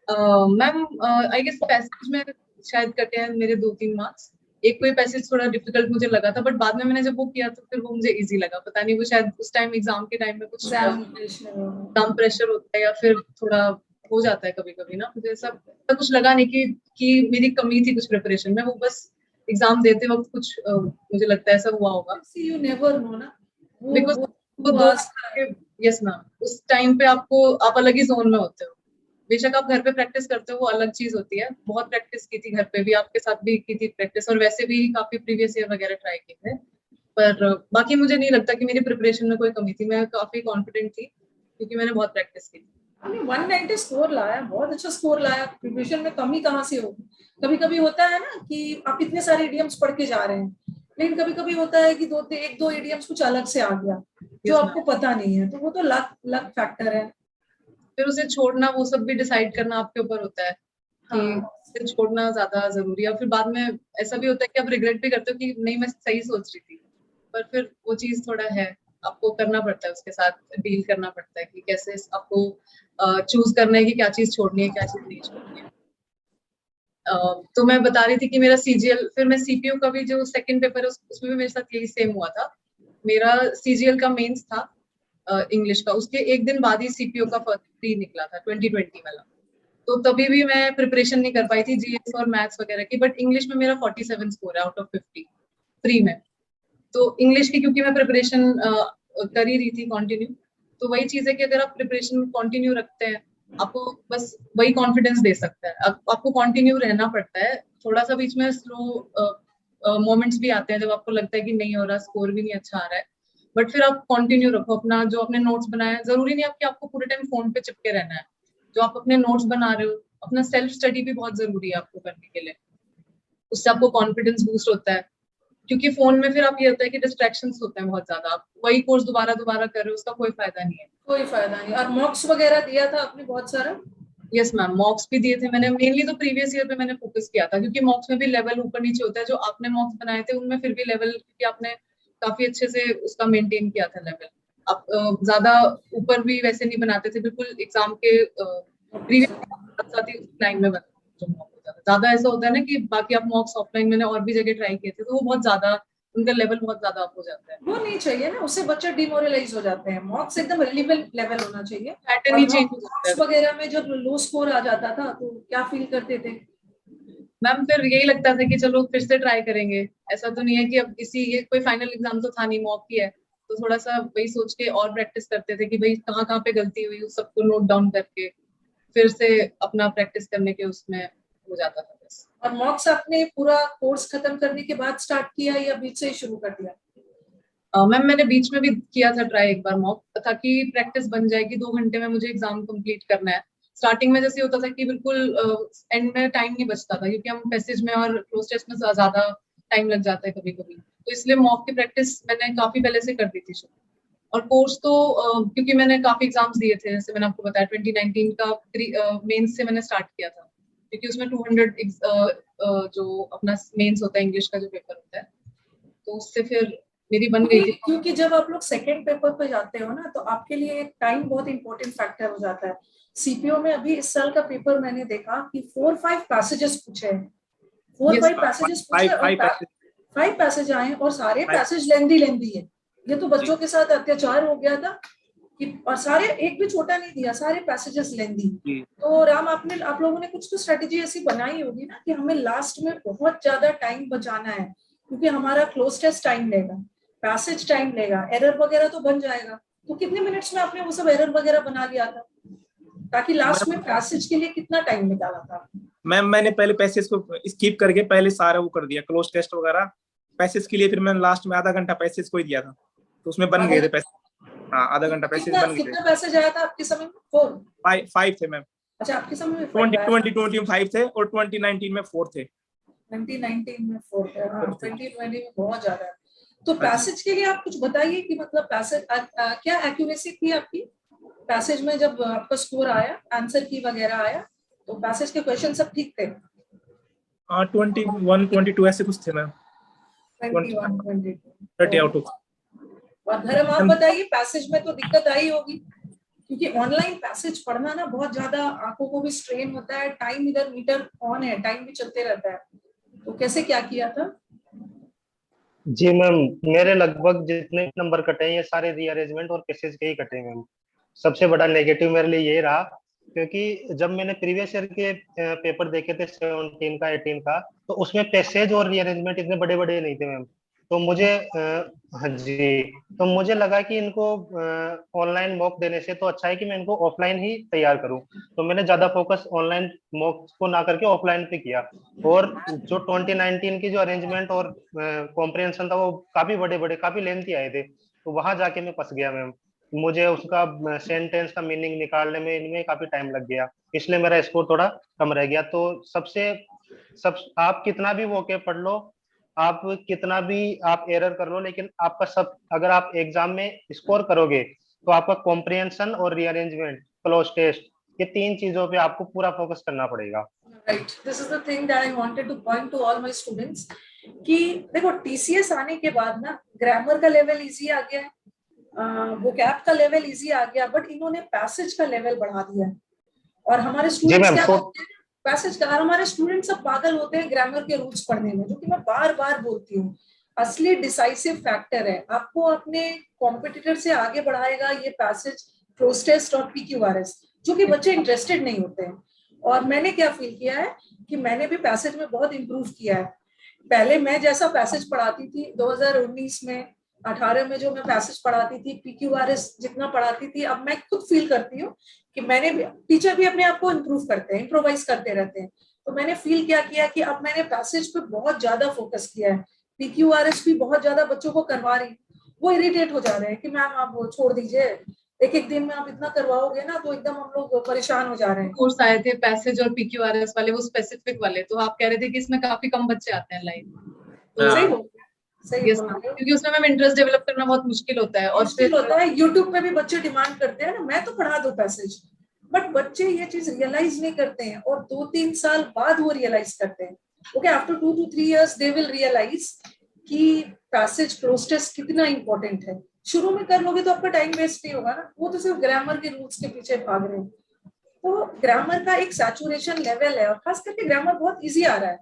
मैम आई गेस पैसेज में शायद कटे हैं मेरे 2-3 मार्क्स। एक कोई पैसेज थोड़ा डिफिकल्ट मुझे लगा था, बट बाद में मैंने जब वो किया तो फिर वो मुझे इजी लगा। पता नहीं वो शायद उस टाइम एग्जाम के टाइम में कुछ कम प्रेशर होता है या फिर थोड़ा हो जाता है कभी कभी ना, मुझे ऐसा कुछ लगा नहीं कि मेरी कमी थी कुछ प्रिपरेशन में, वो बस एग्जाम देते वक्त कुछ मुझे लगता है ऐसा हुआ होगा। यू नेवर नो ना, बिकॉज वो वो दो, आस्था यस मैम, उस टाइम पे आप अलग ही जोन में होते हो। बेशक आप घर पे प्रैक्टिस करते हो वो अलग चीज होती है, बहुत प्रैक्टिस की थी घर पे भी, आपके साथ भी की थी प्रैक्टिस, और वैसे भी काफी प्रीवियस ईयर वगैरह ट्राई किए थे। पर बाकी मुझे नहीं लगता कि मेरी प्रिपरेशन में कोई कमी थी, मैं काफी कॉन्फिडेंट थी क्योंकि मैंने बहुत प्रैक्टिस की थी। आपने 190 स्कोर लाया, बहुत अच्छा स्कोर लाया, प्रिपरेशन में कमी कहाँ से होगी? कभी कभी होता है ना कि आप इतने सारे इडियम्स पढ़ के जा रहे हैं, लेकिन कभी कभी होता है कि एक दो इडियम्स कुछ अलग से आ गया जो Yes, आपको पता नहीं है, तो वो तो लक लक फैक्टर है। फिर उसे छोड़ना वो सब भी डिसाइड करना आपके ऊपर होता है कि हाँ, उसे छोड़ना ज्यादा जरूरी है। और फिर बाद में ऐसा भी होता है कि आप रिग्रेट भी करते हो कि नहीं मैं सही सोच रही थी, पर फिर वो चीज थोड़ा है, आपको करना पड़ता है, उसके साथ डील करना पड़ता है कि कैसे आपको चूज करना है कि क्या चीज छोड़नी है क्या चीज नहीं छोड़नी है। तो मैं बता रही थी कि मेरा सीजीएल, फिर मैं सीपीयू का भी जो सेकंड पेपर है उसमें भी मेरे साथ यही सेम हुआ था। मेरा सीजीएल का मेंस था इंग्लिश का, उसके एक दिन बाद ही सीपीयू का फर्स्ट प्री निकला था 2020 वाला। तो तभी भी मैं प्रिपरेशन नहीं कर पाई थी जीएस और मैथ्स वगैरह की, बट इंग्लिश में मेरा 47 स्कोर है आउट ऑफ 50 प्री में। तो इंग्लिश की क्योंकि मैं प्रिपरेशन कर ही रही थी कंटिन्यू, तो वही चीज है कि अगर आप प्रिपरेशन कंटिन्यू रखते हैं आपको बस वही कॉन्फिडेंस दे सकता है। आपको कंटिन्यू रहना पड़ता है, थोड़ा सा बीच में स्लो मोमेंट्स भी आते हैं जब आपको लगता है कि नहीं हो रहा, स्कोर भी नहीं अच्छा आ रहा है, बट फिर आप कंटिन्यू रखो अपना जो आपने नोट्स बनाए हैं। जरूरी नहीं आपकी आपको पूरे टाइम फोन पे चिपके रहना है, जो आप अपने नोट्स बना रहे हो, अपना सेल्फ स्टडी भी बहुत जरूरी है आपको करने के लिए, उससे आपको कॉन्फिडेंस बूस्ट होता है। क्योंकि फोन में फिर आप ये होता है कि डिस्ट्रैक्शंस होते हैं बहुत ज्यादा, आप वही कोर्स दोबारा दोबारा कर रहे हो, उसका कोई फायदा नहीं है। कोई फायदा नहीं। और मॉक्स वगैरह दिया था आपने बहुत सारा? यस मैम, मॉक्स भी दिए थे मैंने, मेनली तो प्रीवियस ईयर पे मैंने फोकस किया था क्योंकि मॉक्स में भी लेवल ऊपर नीचे होता है। जो आपने मॉक्स बनाए थे उनमें फिर भी लेवल, क्योंकि आपने काफी अच्छे से उसका मेंटेन किया था लेवल, आप ज्यादा ऊपर भी वैसे नहीं बनाते थे, बिल्कुल एग्जाम के प्रीवियस साथ ही उस लाइन में जो मॉक होता था। ज्यादा ऐसा होता है ना कि बाकी आप मॉक्स ऑफलाइन मैंने और भी जगह ट्राई किए थे तो वो बहुत ज्यादा, उनका लेवल बहुत ज्यादा अप हो जाता है। वो नहीं चाहिए ना, उससे बच्चे डिमोरलाइज हो जाते हैं। मॉक्स एकदम रिलेवेंट लेवल होना चाहिए। पैटर्न और ही चेंज हो जाता है। मॉक्स वगैरह में जब लो स्कोर आ जाता था तो क्या फील करते थे? मैम फिर यही लगता था कि चलो फिर से ट्राई करेंगे, ऐसा तो नहीं है कि अब इसी, ये कोई फाइनल एग्जाम तो था नहीं, मॉक ही है, तो थोड़ा सा वही सोच के और प्रैक्टिस करते थे कि भाई कहाँ कहाँ पे गलती हुई उस सबको नोट डाउन करके फिर से अपना प्रैक्टिस करने के उसमें हो जाता था बस। और मॉक्स आपने पूरा कोर्स खत्म करने के बाद स्टार्ट किया या बीच से ही शुरू कर दिया? मैम मैंने बीच में भी किया था ट्राई एक बार मॉक, ताकि प्रैक्टिस बन जाएगी, 2 घंटे में मुझे एग्जाम कंप्लीट करना है। स्टार्टिंग में जैसे होता था कि बिल्कुल एंड में टाइम नहीं बचता था क्योंकि हम पैसेज में और क्लोज टेस्ट में ज्यादा टाइम लग जाता है कभी कभी, तो इसलिए मॉक की प्रैक्टिस मैंने काफी पहले से कर दी थी शुरू। और कोर्स तो क्योंकि मैंने काफी एग्जाम्स दिए थे, जैसे मैंने आपको बताया 2019 का मेंस से मैंने स्टार्ट किया था, क्योंकि उसमें 200 जो अपना मेंस होता है इंग्लिश का जो पेपर होता है, तो उससे फिर मेरी बन गई थी। क्योंकि जब आप लोग सेकंड पेपर पे जाते हो ना, तो आपके लिए टाइम बहुत इंपॉर्टेंट फैक्टर हो जाता है। सीपीओ में अभी इस साल का पेपर मैंने देखा कि 4-5 पैसेजेस पूछे हैं, 4-5 पैसेजेस पूछे, और 5 पैसेज आए और सारे पैसेज लेंदी है। ये तो बच्चों के साथ अत्याचार हो गया था कि, और सारे एक भी छोटा नहीं दिया, सारे पैसेजेस लेंदी। तो राम, आप लोगों ने कुछ तो स्ट्रेटेजी ऐसी बनाई होगी ना कि हमें लास्ट में बहुत ज्यादा टाइम बचाना है, क्योंकि हमारा क्लोज टेस्ट टाइम लेगा, पैसेज टाइम लेगा, एरर वगैरह तो बन जाएगा। तो कितने मिनट्स में आपने वो सब एरर वगैरह बना लिया था, ताकि लास्ट में पैसेज के लिए कितना टाइम निकाला था? मैम मैंने पहले पैसेज को स्किप करके पहले सारा वो कर दिया, क्लोज टेस्ट वगैरह पैसेज के लिए। फिर मैंने लास्ट में आधा घंटा पैसेज को ही दिया था, तो उसमें बन गए थे पैसेज। हाँ, आधा घंटा पैसेज बन गए थे। कितना पैसेज आया था आपके समय में? 4, 5 थे मैम। अच्छा, आपके समय में 2020 में 5 थे और 2019 में 4 थे। 2019 में 4 थे, हाँ, 2020 में बहुत ज्यादा है। तो पैसेज के लिए आप कुछ बताइए कि मतलब पैसेज क्या एक्यूरेसी थी आपकी पैसेज में? जब आपका स्कोर आया, आंसर की वगैरह आया, तो पैसेज के क्वेश्चन सब ठीक थे? 21, 22 ऐसे कुछ थे मैम। 21, 22 30 out of. और धर्म, आप बताइए, पैसेज में तो दिक्कत आई होगी, क्योंकि ऑनलाइन पैसेज पढ़ना ना बहुत ज्यादा आंखों को भी स्ट्रेन होता है, टाइम इधर मीटर ऑन है, टाइम भी चलते रहता है, तो कैसे क्या किया था? जी मैम, मेरे लगभग जितने नंबर कटे हैं ये सारे रीअरेंजमेंट और पैसेज के ही कटे मैम। सबसे बड़ा नेगेटिव मेरे लिए ये रहा, क्योंकि जब मैंने प्रीवियस ईयर के पेपर देखे थे 17 का 18 का, तो उसमें पैसेज और रीअरेंजमेंट इतने बड़े बड़े नहीं थे मैम। तो मुझे हाँ जी, तो मुझे लगा कि इनको ऑनलाइन मॉक देने से तो अच्छा है कि मैं इनको ऑफलाइन ही तैयार करूं। तो मैंने ज्यादा फोकस ऑनलाइन मॉक को ना करके ऑफलाइन पे किया। और जो 2019 की जो अरेंजमेंट और कॉम्प्रिहेंशन था वो काफी बड़े बड़े, काफी लेंथी आए थे, तो वहां जाके मैं फंस गया मैम। मुझे उसका सेंटेंस का मीनिंग निकालने में इनमें काफी टाइम लग गया, इसलिए मेरा स्कोर थोड़ा कम रह गया। तो आप कितना भी वो के पढ़ लो, आप कितना भी आप एरर कर लो, लेकिन आपका सब, अगर आप एग्जाम में स्कोर करोगे तो आपका कॉम्प्रिहेंशन और रीअरेंजमेंट, क्लोज टेस्ट, ये 3 चीजों पे आपको पूरा फोकस करना पड़ेगा। Right, this is the thing that I wanted two point two all my students कि देखो, टीसीएस आने के बाद ना ग्रामर का लेवल इजी आ गया है, वोकैब का लेवल इजी आ गया, बट इन्होंने पैसेज का लेवल बढ़ा दिया है। और हमारे स्टूडेंट्स क्या करते हैं, पैसेज का, हमारे स्टूडेंट सब पागल होते हैं ग्रामर के रूल्स पढ़ने में, जो कि मैं बार बार बोलती हूँ, असली डिसाइसिव फैक्टर है, आपको अपने कॉम्पिटिटर से आगे बढ़ाएगा ये पैसेज, क्लोज टेस्ट और पीक्यूआरएस, जो कि बच्चे इंटरेस्टेड नहीं होते हैं। और मैंने क्या फील किया है कि मैंने भी पैसेज में बहुत इंप्रूव किया है। पहले मैं जैसा पैसेज पढ़ाती थी 2019 में, 18 में जो मैं पैसेज पढ़ाती थी, पीक्यूआरएस जितना पढ़ाती थी, अब मैं खुद फील करती हूँ कि मैंने भी, टीचर भी अपने आप को इम्प्रूव करते हैं, इम्प्रोवाइज करते रहते हैं, तो मैंने फील क्या किया कि अब मैंने पैसेज पे बहुत ज्यादा फोकस किया है, पीक्यूआरएस भी बहुत ज्यादा बच्चों को करवा रही, वो इरिटेट हो जा रहे हैं कि मैम आप वो छोड़ दीजिए, एक दिन में आप इतना करवाओगे ना तो एकदम हम लोग परेशान हो जा रहे हैं। कोर्स आए थे पैसेज और पीक्यूआरएस वाले, वो स्पेसिफिक वाले, तो आप कह रहे थे कि इसमें काफी कम बच्चे आते हैं लाइन, तो सही बोल रहे हो, क्योंकि उसमें मैम इंटरेस्ट डेवलप करना बहुत मुश्किल होता है। और मुश्किल होता है, यूट्यूब पे भी बच्चे डिमांड करते हैं ना, मैं तो पढ़ा दूं पैसेज, बट बच्चे ये चीज रियलाइज नहीं करते हैं, और 2-3 साल बाद वो रियलाइज करते हैं। Okay, after 2 to 3 years they will realize कि पैसेज क्लोज टेस्ट कितना इंपॉर्टेंट है। शुरू में कर लोगे तो आपका टाइम वेस्ट नहीं होगा ना, वो तो सिर्फ ग्रामर के रूल्स के पीछे भाग रहे हैं। तो ग्रामर का एक सैचुरेशन लेवल है, और खास करके ग्रामर बहुत इजी आ रहा है,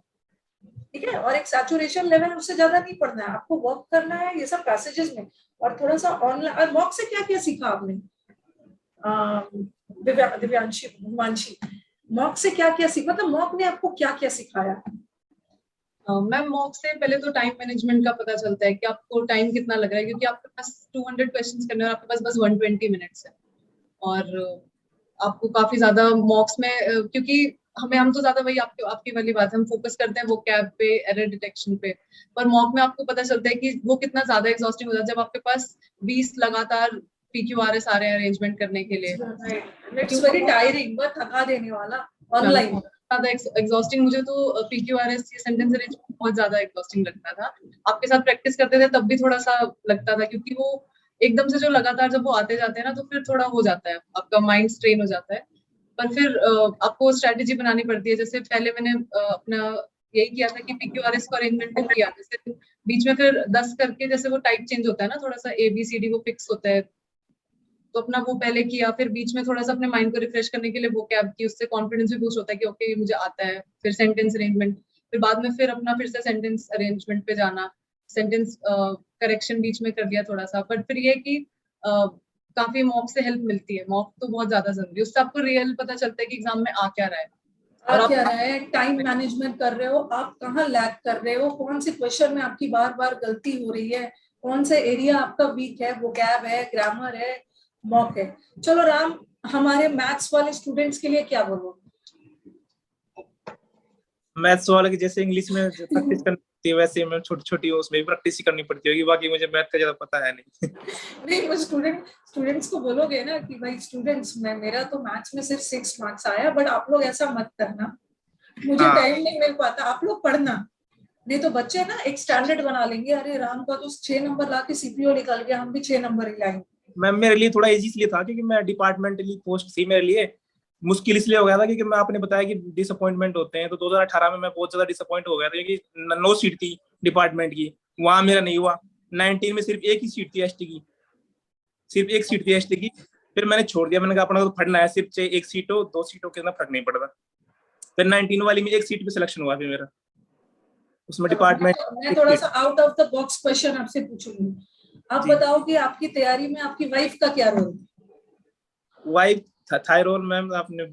ठीक है, और एक सैचुरेशन लेवल, उससे ज्यादा नहीं पढ़ना है आपको, वर्क करना है ये सब पैसेजेस में, और थोड़ा सा ऑनलाइन। और मॉक से क्या क्या सीखा आपने, दिव्यांशी, हिमांशी, मॉक से क्या क्या सीखा, मतलब मॉक ने आपको क्या क्या सिखाया? मैम मॉक से पहले तो टाइम मैनेजमेंट का पता चलता है कि आपको टाइम कितना लग रहा है, क्योंकि आपके पास 200 क्वेश्चंस करने और आपके पास बस 120 मिनट्स है, और आपको काफी ज्यादा मॉक्स में, क्योंकि हम तो ज्यादा वही आपकी वाली बात है, हम फोकस करते हैं वो कैब पे, एरर डिटेक्शन पे, पर मॉक में आपको पता चलता है कि वो कितना ज्यादा एग्जॉस्टिंग होता है जब आपके पास 20 लगातार पीक्यूआरएस आ रहे हैं अरेंजमेंट करने के लिए। इट्स वेरी टायरिंग, बहुत थका देने वाला ऑनलाइन, ज्यादा एग्जॉस्टिंग। मुझे तो पीक्यूआरएस ये सेंटेंस अरेंजमेंट बहुत ज्यादा एग्जॉस्टिंग लगता था। आपके साथ प्रैक्टिस करते थे तब भी थोड़ा सा लगता था, क्योंकि वो एकदम से जो लगातार जब वो आते जाते हैं ना, तो फिर थोड़ा हो जाता है, आपका माइंड स्ट्रेन हो जाता है। पर फिर आपको स्ट्रेटेजी बनानी पड़ती है। जैसे पहले मैंने अपना यही किया था कि पीक्यूआरएस को अरेंजमेंट को किया, जैसे बीच में फिर 10 करके जैसे वो टाइप चेंज होता है ना, थोड़ा सा ABCD वो फिक्स होता है, तो अपना वो पहले किया, फिर बीच में थोड़ा सा अपने माइंड को रिफ्रेश करने के लिए वो कैब की, उससे कॉन्फिडेंस भी बूस्ट होता है कि ओके मुझे आता है। फिर सेंटेंस अरेंजमेंट, फिर बाद में फिर अपना फिर से सेंटेंस अरेंजमेंट पे जाना, सेंटेंस करेक्शन बीच में कर दिया थोड़ा सा। बट फिर ये कि काफी मॉक से हेल्प मिलती है, मॉक तो बहुत ज्यादा जरूरी है, उससे आपको रियल पता चलता है कि एग्जाम में आ क्या रहा है। आ क्या रहा है, टाइम मैनेजमेंट कर रहे हो आप, कहाँ लैग कर रहे हो, कौन से क्वेश्चन में आपकी बार बार गलती हो रही है, कौन से एरिया आपका वीक है, वोकैब है, ग्रामर है, मॉक है। चलो राम, हमारे मैथ्स वाले स्टूडेंट्स के लिए क्या बोलो? मैथ्स वाले की जैसे इंग्लिश में प्रैक्टिस करनी पड़ती है, वैसे मैं छोटी छोटी उसमें भी प्रैक्टिस ही करनी पड़ती होगी, बाकी मुझे मैथ का ज्यादा पता है नहीं। नहीं, वो स्टूडेंट्स को बोलोगे ना कि भाई स्टूडेंट्स, मेरा तो मैथ्स में सिर्फ 6 मार्क्स आया, बट आप लोग ऐसा मत करना, मुझे हाँ। टाइम नहीं मिल पाता, आप लोग पढ़ना। नहीं तो बच्चे ना एक स्टैंडर्ड बना लेंगे, अरे राम का तो 6 नंबर ला के CPO निकल गया, हम भी 6 नंबर ही लाएंगे। मैम मेरे लिए थोड़ा इजी इसलिए था क्योंकि मैं डिपार्टमेंटली पोस्ट थी, मेरे लिए मुश्किल इसलिए हो गया था क्योंकि मैं, आपने बताया कि डिसअपॉइंटमेंट होते हैं, तो 2018 में मैं बहुत ज्यादा डिसअपॉइंट हो गया था क्योंकि 9 सीट थी डिपार्टमेंट की, वहां मेरा नहीं हुआ। 19 में सिर्फ एक ही सीट थी एसटी की, सिर्फ एक सीट थी एसटी की। फिर मैंने छोड़ दिया, मैंने कहा अपना तो पढ़ना है, सिर्फ चाहे एक सीट हो 2 सीटों के अंदर फर्क नहीं पड़ता। फिर 19 वाली में एक सीट पे सिलेक्शन हुआ फिर मेरा, उसमें डिपार्टमेंट। मैं थोड़ा सा out of the box question आपसे पूछूंगी, आप जी। बताओ कि आपकी तैयारी में आपकी वाइफ का क्या रोल? वाइफ थायरॉइड मैम, आपने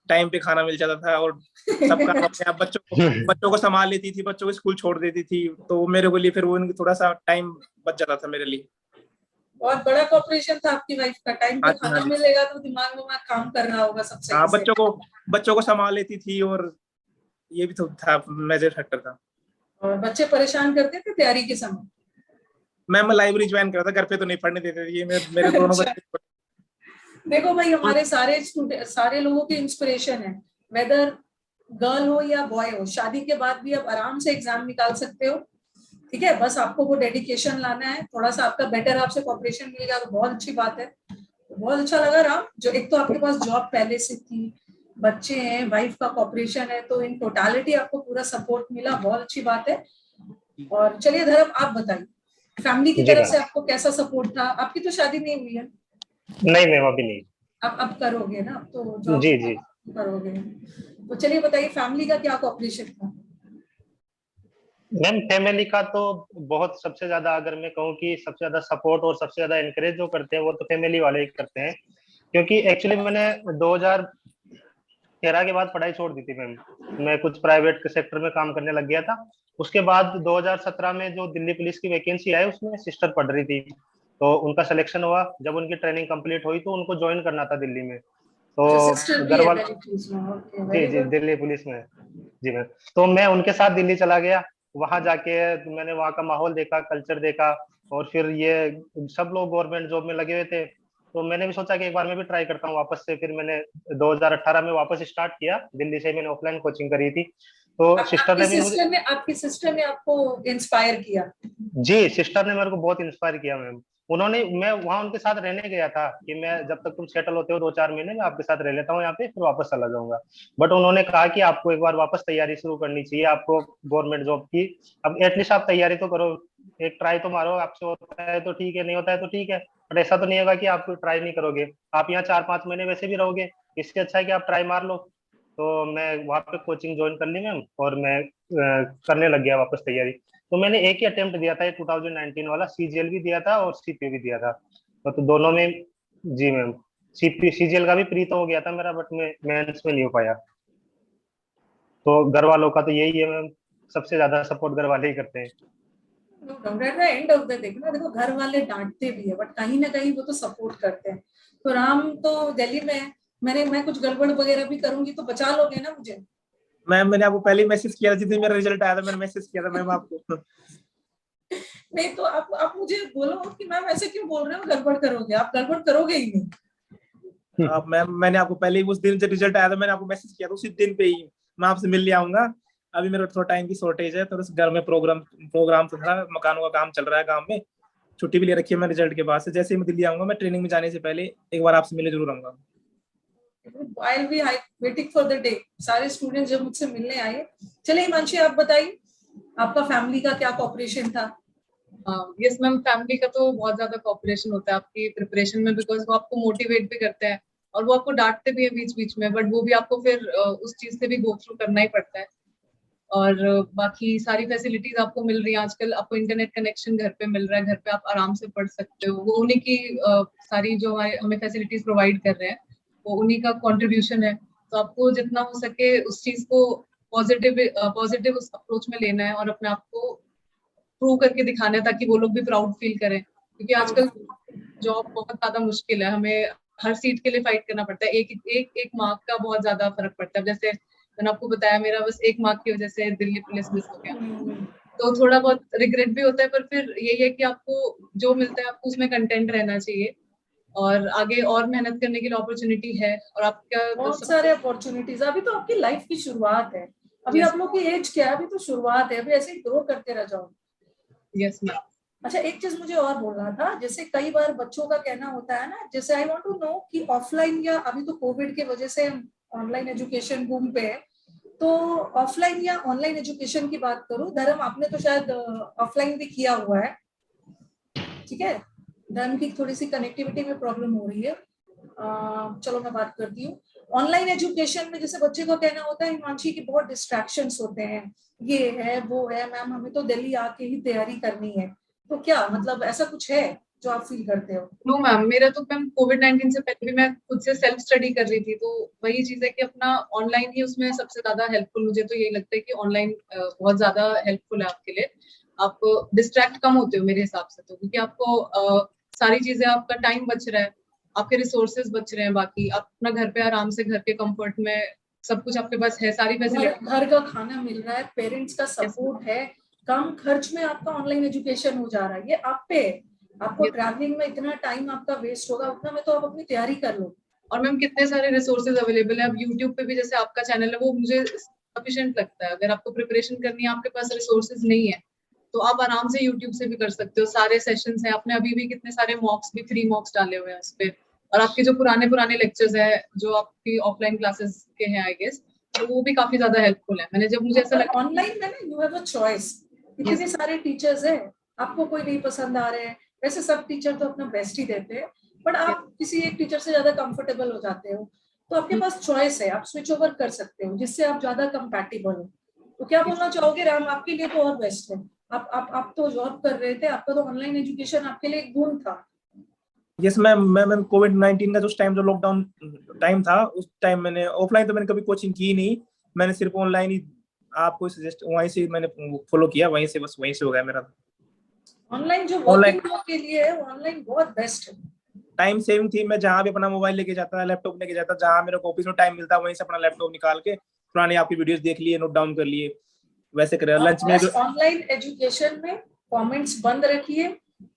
टाइम पे खाना मिल जाता था और सब काम अपने आप, बच्चों को संभाल लेती थी, बच्चों को स्कूल छोड़ देती थी, तो मेरे को लिए फिर वो थोड़ा सा टाइम बच जाता था मेरे लिए। बहुत बड़ा कॉपरेशन था आपकी वाइफ का, टाइम पे हाँ जी, हाँ खाना जी। मिलेगा तो दिमाग में काम कर रहा होगा सब सही हाँ, से। बच्चों को संभाल लेती थी, और ये भी तो था, मेजर फैक्टर था। और बच्चे परेशान करते थे तैयारी के समय? मैं लाइब्रेरी ज्वाइन करा था, घर पे तो नहीं पढ़ने देते थे, ये मेरे दोनों अच्छा। बच्चे। देखो भाई, हमारे सारे स्टूडेंट, सारे लोगों की इंस्पिरेशन है, वेदर गर्ल हो या बॉय हो, शादी के बाद भी आप आराम से एग्जाम निकाल सकते हो। ठीक है, बस आपको वो डेडिकेशन लाना है, थोड़ा सा आपका बेटर आपसे कॉपरेशन मिल गया तो बहुत अच्छी बात है। बहुत अच्छा लगा राम, जो एक तो आपके पास जॉब पहले से थी, बच्चे हैं, वाइफ का कॉपरेशन है, तो इन टोटालिटी आपको पूरा सपोर्ट मिला, बहुत अच्छी बात है। और चलिए धर्म, आप बताइए फैमिली की जी तरफ मैम। से आपको कैसा सपोर्ट था? आपकी तो शादी नहीं हुई है? नहीं मैम, अभी नहीं। अब करोगे ना, अब तो जॉब जी जी। करोगे, तो चलिए बताइए फैमिली का क्या कॉपरेशन था? मैम फैमिली का तो बहुत, सबसे ज्यादा अगर मैं कहूँ कि सबसे ज्यादा सपोर्ट और सबसे ज्यादा एनकरेज जो करते हैं वो तो फैमिली वाले ही करते हैं, क्योंकि एक्चुअली मैंने 2013 के बाद पढ़ाई छोड़ दी थी मैम। मैं कुछ प्राइवेट सेक्टर में काम करने लग गया था। उसके बाद 2017 में जो दिल्ली पुलिस की वैकेंसी आई उसमें सिस्टर पढ़ रही थी, तो उनका सिलेक्शन हुआ। जब उनकी ट्रेनिंग कंप्लीट हुई तो उनको ज्वाइन करना था दिल्ली में, अच्छा, तो सिस्टर भी घर है वाले, दिल्ली पुलिस में? ओके, जी वेरी जी, गुड। दिल्ली पुलिस में। जी मैम। तो मैं उनके साथ दिल्ली चला गया। वहां जाके मैंने वहाँ का माहौल देखा, कल्चर देखा, और फिर ये सब लोग गवर्नमेंट जॉब में लगे हुए थे, तो मैंने भी सोचा कि एक बार मैं भी ट्राई करता हूँ वापस से। फिर मैंने 2018 में वापस स्टार्ट किया, दिल्ली से मैंने ऑफलाइन कोचिंग करी थी। तो सिस्टर ने भी मुझे, आपकी सिस्टर ने आपको इंस्पायर किया? जी सिस्टर ने मेरे को बहुत इंस्पायर किया मैम। उन्होंने, मैं वहां उनके साथ रहने गया था कि मैं जब तक तुम सेटल होते हो 2-4 महीने में आपके साथ रह लेता हूँ यहाँ पे, फिर वापस चला जाऊंगा। बट उन्होंने कहा कि आपको एक बार वापस तैयारी शुरू करनी चाहिए, आपको गवर्नमेंट जॉब की। अब एटलीस्ट आप तैयारी तो करो, एक ट्राई तो मारो, आपसे होता है तो ठीक है, नहीं होता है तो ठीक है, बट ऐसा तो नहीं होगा कि आप ट्राई नहीं करोगे। आप यहाँ 4-5 महीने वैसे भी रहोगे, इससे अच्छा है कि आप ट्राई मार लो। तो मैं वहाँ पे कोचिंग ज्वाइन कर ली मैम, और मैं करने लग गया वापस तैयारी। तो मैंने एक ही अटेम्प्ट दिया था, ये 2019 वाला, CGL भी दिया था और CPO भी दिया था, तो दोनों में। जी मैम। CGL का भी प्री तो हो गया था मेरा, बट मैं मेंस में नहीं हो पाया। तो घर वालों का तो यही है मैम, सबसे ज्यादा सपोर्ट घर वाले ही करते हैं। एंड ऑफ द डे ना, देखो घर वाले डांटते भी है, बट कहीं ना कहीं वो तो सपोर्ट करते हैं। तो राम तो दिल्ली में है, मैं कुछ गड़बड़ वगैरह भी करूंगी तो बचा लोगे ना मुझे? मैम मैंने आपको पहले ही मैसेज किया था, जिस दिन मेरा रिजल्ट आया था मैंने मैसेज किया था मैम आपको। नहीं तो आप मुझे बोलो कि मैम ऐसे क्यों बोल रहे हो, गड़बड़ करोगे? आप गड़बड़ करोगे ही नहीं। आप मैम, मैंने आपको पहले ही उस दिन जब रिजल्ट आया था मैंने आपको मैसेज किया था, उसी दिन पे ही मैं आपसे मिल लिया आऊंगा। अभी मेरा थोड़ा टाइम की शॉर्टेज है, तो बस घर में प्रोग्राम तो था, मकानों का काम चल रहा है गाँव में, छुट्टी भी ले रखी है मैं रिजल्ट के बाद से। जैसे ही मैं दिल्ली आऊंगा, मैं ट्रेनिंग में जाने से पहले एक बार आपसे मिले जरूर आऊंगा। I'll be waiting for the day, सारे स्टूडेंट जब मुझसे मिलने आए। चलिए हिमांशी, आप बताइए आपका फैमिली का क्या कॉपरेशन था? यस मैम, फैमिली का तो बहुत ज्यादा कोऑपरेशन होता है आपकी प्रिपरेशन में, बिकॉज वो आपको मोटिवेट भी करते हैं और वो आपको डांटते भी है बीच बीच में, बट वो भी आपको फिर उस चीज से भी गो थ्रू करना ही पड़ता है। और बाकी सारी फैसिलिटीज आपको मिल रही है आजकल, आपको इंटरनेट कनेक्शन घर पे मिल रहा है, घर पे आप आराम से पढ़ सकते हो, वो उन्हीं की सारी जो हमें फैसिलिटीज प्रोवाइड कर रहे हैं वो उन्हीं का कंट्रीब्यूशन है। तो आपको जितना हो सके उस चीज को पॉजिटिव उस अप्रोच में लेना है और अपने आप को प्रूव करके दिखाना है, ताकि वो लोग भी प्राउड फील करें, क्योंकि आजकल जॉब बहुत ज्यादा मुश्किल है, हमें हर सीट के लिए फाइट करना पड़ता है, एक मार्क का बहुत ज्यादा फर्क पड़ता है। जैसे मैंने आपको बताया, मेरा बस 1 मार्क की वजह से दिल्ली पुलिस मिस हो गया, तो थोड़ा बहुत रिग्रेट भी होता है, पर फिर यही है कि आपको जो मिलता है आपको उसमें कंटेंट रहना चाहिए, और आगे और मेहनत करने के लिए अपॉर्चुनिटी है, और आपका बहुत सारे अपॉर्चुनिटीज। अभी तो आपकी लाइफ की शुरुआत है, अभी आप लोग की एज क्या है, अभी तो शुरुआत है, अभी ऐसे ही ग्रो करते रह जाओ। Yes ma'am. अच्छा, एक चीज मुझे और बोलना था, जैसे कई बार बच्चों का कहना होता है ना, जैसे आई वांट टू नो कि ऑफलाइन या अभी तो कोविड की वजह से ऑनलाइन एजुकेशन बूम पे है, तो ऑफलाइन या ऑनलाइन एजुकेशन की बात करूं, धर्म आपने तो शायद ऑफलाइन भी किया हुआ है, ठीक है? धर्म की थोड़ी सी कनेक्टिविटी में प्रॉब्लम हो रही है, चलो मैं बात करती हूँ। ऑनलाइन एजुकेशन में जैसे बच्चे को कहना होता है हिमांशी की बहुत डिस्ट्रैक्शंस होते हैं, ये है वो है, मैम हमें तो दिल्ली आके ही तैयारी करनी है, तो क्या मतलब ऐसा कुछ है जो आप फील करते हो? नो मैम, मेरा तो मैम कोविड-19 से पहले भी मैं खुद से सेल्फ स्टडी कर रही थी, तो वही चीज है कि अपना ऑनलाइन ही उसमें सबसे ज्यादा हेल्पफुल, मुझे तो यही लगता है कि ऑनलाइन बहुत ज्यादा हेल्पफुल है आपके लिए। आप डिस्ट्रैक्ट कम होते हो मेरे हिसाब से, तो क्योंकि आपको सारी चीजें, आपका टाइम बच रहा है, आपके रिसोर्सेज बच रहे हैं, बाकी आप अपना घर पे आराम से घर के कंफर्ट में सब कुछ आपके पास है, सारी फैसिलिटी। घर का खाना मिल रहा है, पेरेंट्स का सपोर्ट है, कम खर्च में आपका ऑनलाइन एजुकेशन हो जा रहा है, ये आप पे है। आपको ट्रैवलिंग में इतना टाइम आपका वेस्ट होगा, उतना में तो आप अपनी तैयारी कर लो। और मैम कितने सारे रिसोर्सेज अवेलेबल है, अब यूट्यूब पे भी जैसे आपका चैनल है, वो मुझे सफिशिएंट लगता है। अगर आपको प्रिपरेशन करनी है, आपके पास रिसोर्सेज नहीं है, तो आप आराम से यूट्यूब से भी कर सकते हो, सारे सेशंस हैं, आपने अभी भी कितने सारे मॉक्स भी, फ्री मॉक्स डाले हुए हैं उस पे, और आपके जो पुराने पुराने लेक्चर्स है जो आपकी ऑफलाइन क्लासेस के हैं आई गेस, तो वो भी काफी ज्यादा हेल्पफुल है। मैंने जब मुझे ऐसा लगा ऑनलाइन में ना यू हैव अ चॉइस, इतने सारे टीचर्स हैं, आपको कोई नहीं पसंद आ रहे हैं, वैसे सब टीचर तो अपना बेस्ट ही देते हैं, बट आप किसी एक टीचर से ज्यादा कंफर्टेबल हो जाते हो, तो आपके पास चॉइस है, आप स्विच ओवर कर सकते हो जिससे आप ज्यादा कंपैटिबल हो। तो क्या बोलना चाहोगे राम, आपके लिए तो और बेस्ट है। आप तो जॉब कर रहे थे, आपका तो ऑनलाइन एजुकेशन आपके लिए एक बूम था। यस मैम, मैं कोविड-19 का जो टाइम, जो लॉकडाउन टाइम था, उस टाइम मैंने ऑफलाइन तो मैंने कभी कोचिंग की नहीं, मैंने सिर्फ ऑनलाइन ही आपको सजेस्ट, वहीं से मैंने फॉलो किया, वहीं से बस वहीं से हो गया मेरा। ऑनलाइन जो वर्किंग लोग के लिए है, ऑनलाइन बहुत बेस्ट है, टाइम सेविंग थी, मैं जहाँ भी अपना मोबाइल लेके जाता, लैपटॉप लेके जाता, जहाँ मेरे को ऑफिस में टाइम मिलता, वहीं से अपना लैपटॉप निकाल के पुरानी आपकी वीडियोस देख लिए, नोट डाउन कर लिए, वैसे कर लंच में। ऑनलाइन एजुकेशन में कमेंट्स बंद रखिए,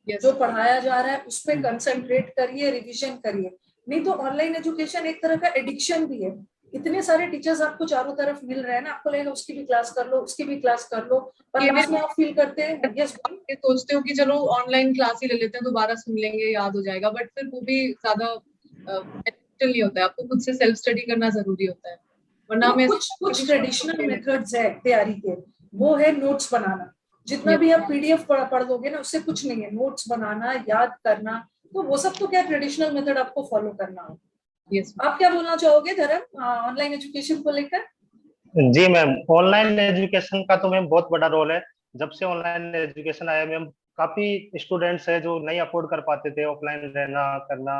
जो पढ़ाया जा रहा है उस पर कंसंट्रेट करिए, रिवीजन करिए, नहीं तो ऑनलाइन एजुकेशन एक तरह का एडिक्शन भी है। इतने सारे टीचर्स आपको चारों तरफ मिल रहे हैं ना, आपको लगेगा उसकी भी क्लास कर लो, उसकी भी क्लास कर लो, पर लास्ट में आप फील करते हैं यस, ये सोचते हो कि चलो ऑनलाइन क्लास ही ले लेते हैं, दोबारा सुन लेंगे, याद हो जाएगा, बट फिर वो भी ज्यादा बेनिफिशियल नहीं होता है, आपको खुद से सेल्फ स्टडी करना जरूरी होता है, वरना तो हमें कुछ ट्रेडिशनल मेथड्स है तैयारी के, वो है नोट्स बनाना, जितना भी आप पीडीएफ पढ़ लोगे ना, उससे कुछ नहीं है, नोट्स बनाना, याद करना, तो वो सब तो क्या ट्रेडिशनल मेथड आपको फॉलो करना हो। आप क्या बोलना चाहोगे धर्म ऑनलाइन एजुकेशन को लेकर? जी मैम, ऑनलाइन एजुकेशन का तो मैम बहुत बड़ा रोल है। जब से ऑनलाइन एजुकेशन आया मैम, काफी स्टूडेंट्स है जो नहीं अफोर्ड कर पाते थे ऑफलाइन रहना करना,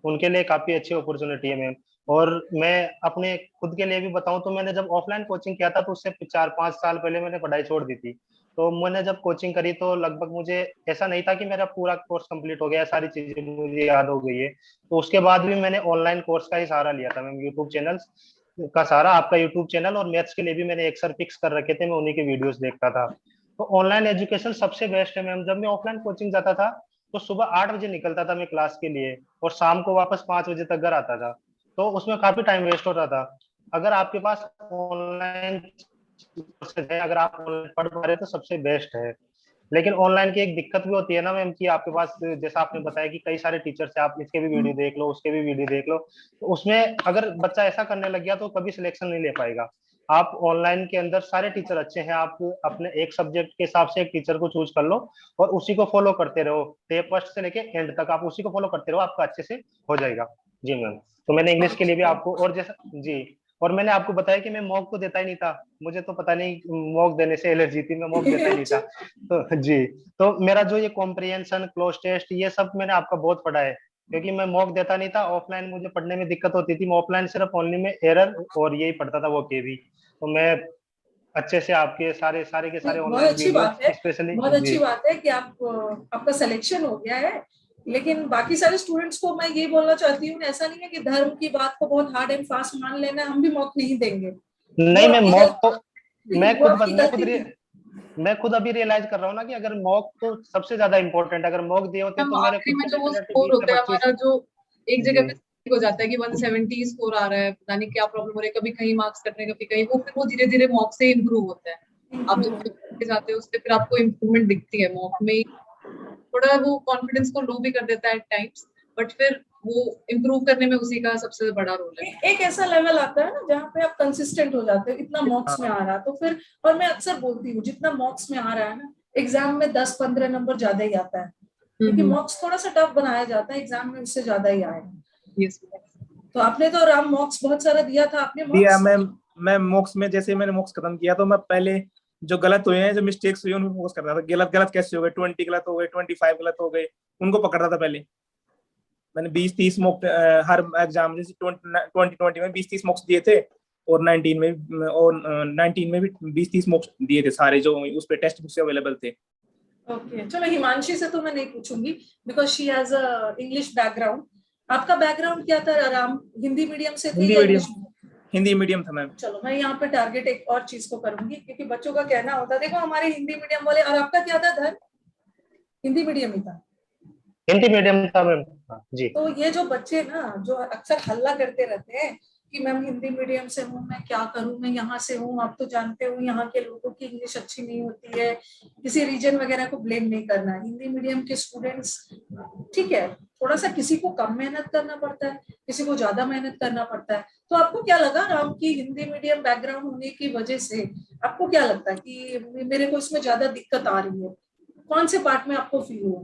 उनके लिए काफी अच्छी अपॉर्चुनिटी है मैम। और मैं अपने खुद के लिए भी बताऊं तो मैंने जब ऑफलाइन कोचिंग किया था तो उससे 4-5 साल पहले मैंने पढ़ाई छोड़ दी थी। तो मैंने जब कोचिंग करी तो लगभग मुझे ऐसा नहीं था कि मेरा पूरा कोर्स कंप्लीट हो गया, सारी चीजें मुझे याद हो गई है। तो उसके बाद भी मैंने ऑनलाइन कोर्स का ही सहारा लिया था मैम, यूट्यूब चैनल का सहारा, आपका यूट्यूब चैनल, और मैथ्स के लिए भी मैंने एक सर फिक्स कर रखे थे, मैं उन्हीं के वीडियोस देखता था। तो ऑनलाइन एजुकेशन सबसे बेस्ट है मैम। जब मैं ऑफलाइन कोचिंग जाता था तो सुबह 8 बजे निकलता था मैं क्लास के लिए, और शाम को वापस 5 बजे तक घर आता था, तो उसमें काफी टाइम वेस्ट होता था। अगर आपके पास ऑनलाइन है, अगर आप ऑनलाइन पढ़ पा रहे तो सबसे बेस्ट है। लेकिन ऑनलाइन की एक दिक्कत भी होती है ना मैम, कि आपके पास जैसा आपने बताया कि कई सारे टीचर्स हैं, आप इसके भी वीडियो देख लो, उसके भी वीडियो देख लो, तो उसमें अगर बच्चा ऐसा करने लग गया तो कभी सिलेक्शन नहीं ले पाएगा। आप ऑनलाइन के अंदर सारे टीचर अच्छे हैं, आप अपने एक सब्जेक्ट के हिसाब से एक टीचर को चूज कर लो और उसी को फॉलो करते रहो, डे फर्स्ट से लेके एंड तक आप उसी को फॉलो करते रहो, आपका अच्छे से हो जाएगा। जी मैम। तो मैंने इंग्लिश के लिए भी आपको, और जैसा जी, और मैंने आपको बताया कि मैं मॉक तो देता ही नहीं था, मुझे तो पता नहीं मॉक देने से एलर्जी थी, मैं मॉक देता ही नहीं था। तो जी, तो मेरा जो ये कॉम्प्रिहेंशन, क्लोज टेस्ट, ये सब मैंने आपका बहुत पढ़ा है, क्योंकि मैं मॉक देता नहीं था, ऑफलाइन मुझे पढ़ने में दिक्कत होती थी, मैं ऑफलाइन सिर्फ ओनली में एरर और यही पढ़ता था, वो के भी। तो मैं अच्छे से आपके सारे सारे के सारे बहुत ऑनलाइन अच्छी बात वीडियोस है, स्पेशली बहुत जी। अच्छी बात है कि आप आपका सिलेक्शन हो गया है। लेकिन बाकी सारे स्टूडेंट्स को मैं ये बोलना चाहती हूँ, ऐसा नहीं है कि धर्म की बात को बहुत हार्ड एंड फास्ट मान लेना, हम भी मौत नहीं देंगे। वो नहीं, मैं आपकी मॉक तो गलती, वो आपकी गलती नहीं। मैं खुद अभी रियलाइज कर रहा हूँ ना कि अगर मॉक तो सबसे ज्यादा इंपॉर्टेंट, अगर मॉक दिए होते हम तो मेरे आखिरी खुद में के जो वो डेफिनेटली स्कोर 20 होता से है 25। हमारा, जो एक जगह जी पे हो जाता है कि 170 स्कोर आ रहा है, पता नहीं क्या प्रॉब्लम हो रही है, कभी कहीं मार्क्स कट रहे हैं, कभी कहीं, वो फिर वो धीरे धीरे मॉक से इम्प्रूव होता है। आप जब करते जाते हो उससे फिर आपको इम्प्रूवमेंट दिखती है मॉक में ही। थोड़ा वो कॉन्फिडेंस को लो भी कर देता है टाइम्स, बट फिर वो इम्प्रूव करने में उसी का सबसे बड़ा रोल है। एक ऐसा लेवल आता है ना जहाँ पे आप कंसिस्टेंट हो जाते हो, इतना मॉक्स में हाँ। आ रहा तो फिर, और मैं अक्सर बोलती हूँ जितना मॉक्स में आ रहा है ना, एग्जाम में 10-15 नंबर ज्यादा ही आता है, क्योंकि मॉक्स थोड़ा सा टफ बनाया जाता है, एग्जाम में उससे ज्यादा ही आएगा। यस। तो आपने तो राम मॉक्स बहुत सारा दिया था, आपने दिया मॉक्स। मैं मॉक्स में, जैसे मैंने मॉक्स खत्म किया तो मैं पहले जो गलत हुए हैं, जो मिस्टेक्स हुई हैं, उन पे फोकस कर रहा था। गलत गलत कैसे हो गए, 20 गलत हो गए, 25 गलत हो गए, उनको पकड़ रहा था पहले। मैंने 20-30 मॉक हर एग्जाम, जैसे 2020 में 20-30 मॉक्स दिए थे, और 19 में भी 20-30 मॉक्स दिए थे, सारे जो उस पे टेक्स्ट बुक से अवेलेबल थे। ओके, चलो हिमांशी से तो मैं नहीं पूछूंगी because she has a English background. आपका बैकग्राउंड क्या था राम, हिंदी मीडियम से थे हिंदी या medium, English medium? Hindi medium था मैम। चलो मैं यहाँ पे टारगेट एक और चीज को करूंगी, क्योंकि बच्चों का कहना होता है, देखो हमारे हिंदी मीडियम वाले, और आपका क्या था धन? हिंदी मीडियम ही था। हिंदी मीडियम था मैम। हाँ, जी तो ये जो बच्चे ना जो अक्सर हल्ला करते रहते हैं कि मैम हिंदी मीडियम से हूँ, मैं क्या करूँ, मैं यहाँ से हूँ, आप तो जानते हो यहाँ के लोगों की इंग्लिश अच्छी नहीं होती है, किसी रीजन वगैरह को ब्लेम नहीं करना, हिंदी मीडियम के स्टूडेंट्स ठीक है, थोड़ा सा किसी को कम मेहनत करना पड़ता है, किसी को ज्यादा मेहनत करना पड़ता है। तो आपको क्या लगा राम की हिंदी मीडियम बैकग्राउंड होने की वजह से आपको क्या लगता है कि मेरे को इसमें ज्यादा दिक्कत आ रही है, कौन से पार्ट में आपको फील हुआ?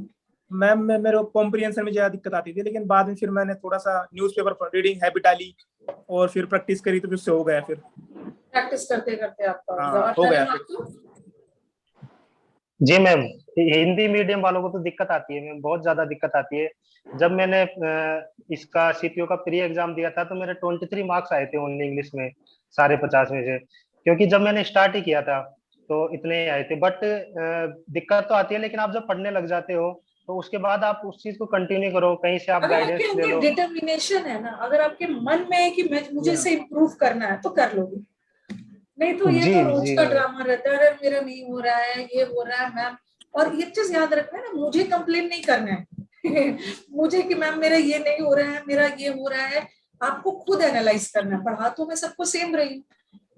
मैम मेरे कॉम्प्रिहेंशन में ज्यादा दिक्कत आती थी, लेकिन बाद में फिर मैंने थोड़ा सा न्यूज़पेपर रीडिंग हैबिट डाली और फिर प्रैक्टिस करी, तो फिर से हो गया फिर। प्रैक्टिस करते करते आपका हो गया। हाँ, और हो गया धर्म फिर। आपको? जी मैम, हिंदी मीडियम वालों को तो दिक्कत आती है मैम, बहुत ज्यादा दिक्कत आती है। जब मैंने इसका सीपीओ का प्री एग्जाम दिया था तो मेरे 23 मार्क्स आए थे ओनली इंग्लिश में, सारे 50 में से, क्योंकि जब मैंने स्टार्ट ही किया था तो इतने ही आए थे। बट दिक्कत तो आती है, लेकिन आप जब पढ़ने लग जाते हो तो उसके बाद आप उस चीज को कंटिन्यू करो, कहीं से आप अगर आपके गाइडेंस ले अंदर लो। डिटर्मिनेशन है ना, अगर आपके मन में है कि मुझे Yeah. इसे इम्प्रूव करना है तो कर लोगे, नहीं तो ये जी तो रोज जी का मैम। ड्रामा रहता है, अरे मेरा नहीं हो रहा है, ये हो रहा है मैम। और ये चीज याद रखना है ना, मुझे कंप्लेन नहीं करना है मुझे कि मैम मेरा ये नहीं हो रहा है, मेरा ये हो रहा है। आपको खुद एनालाइज करना है, पढ़ा तो मैं सबको सेम रही हूँ,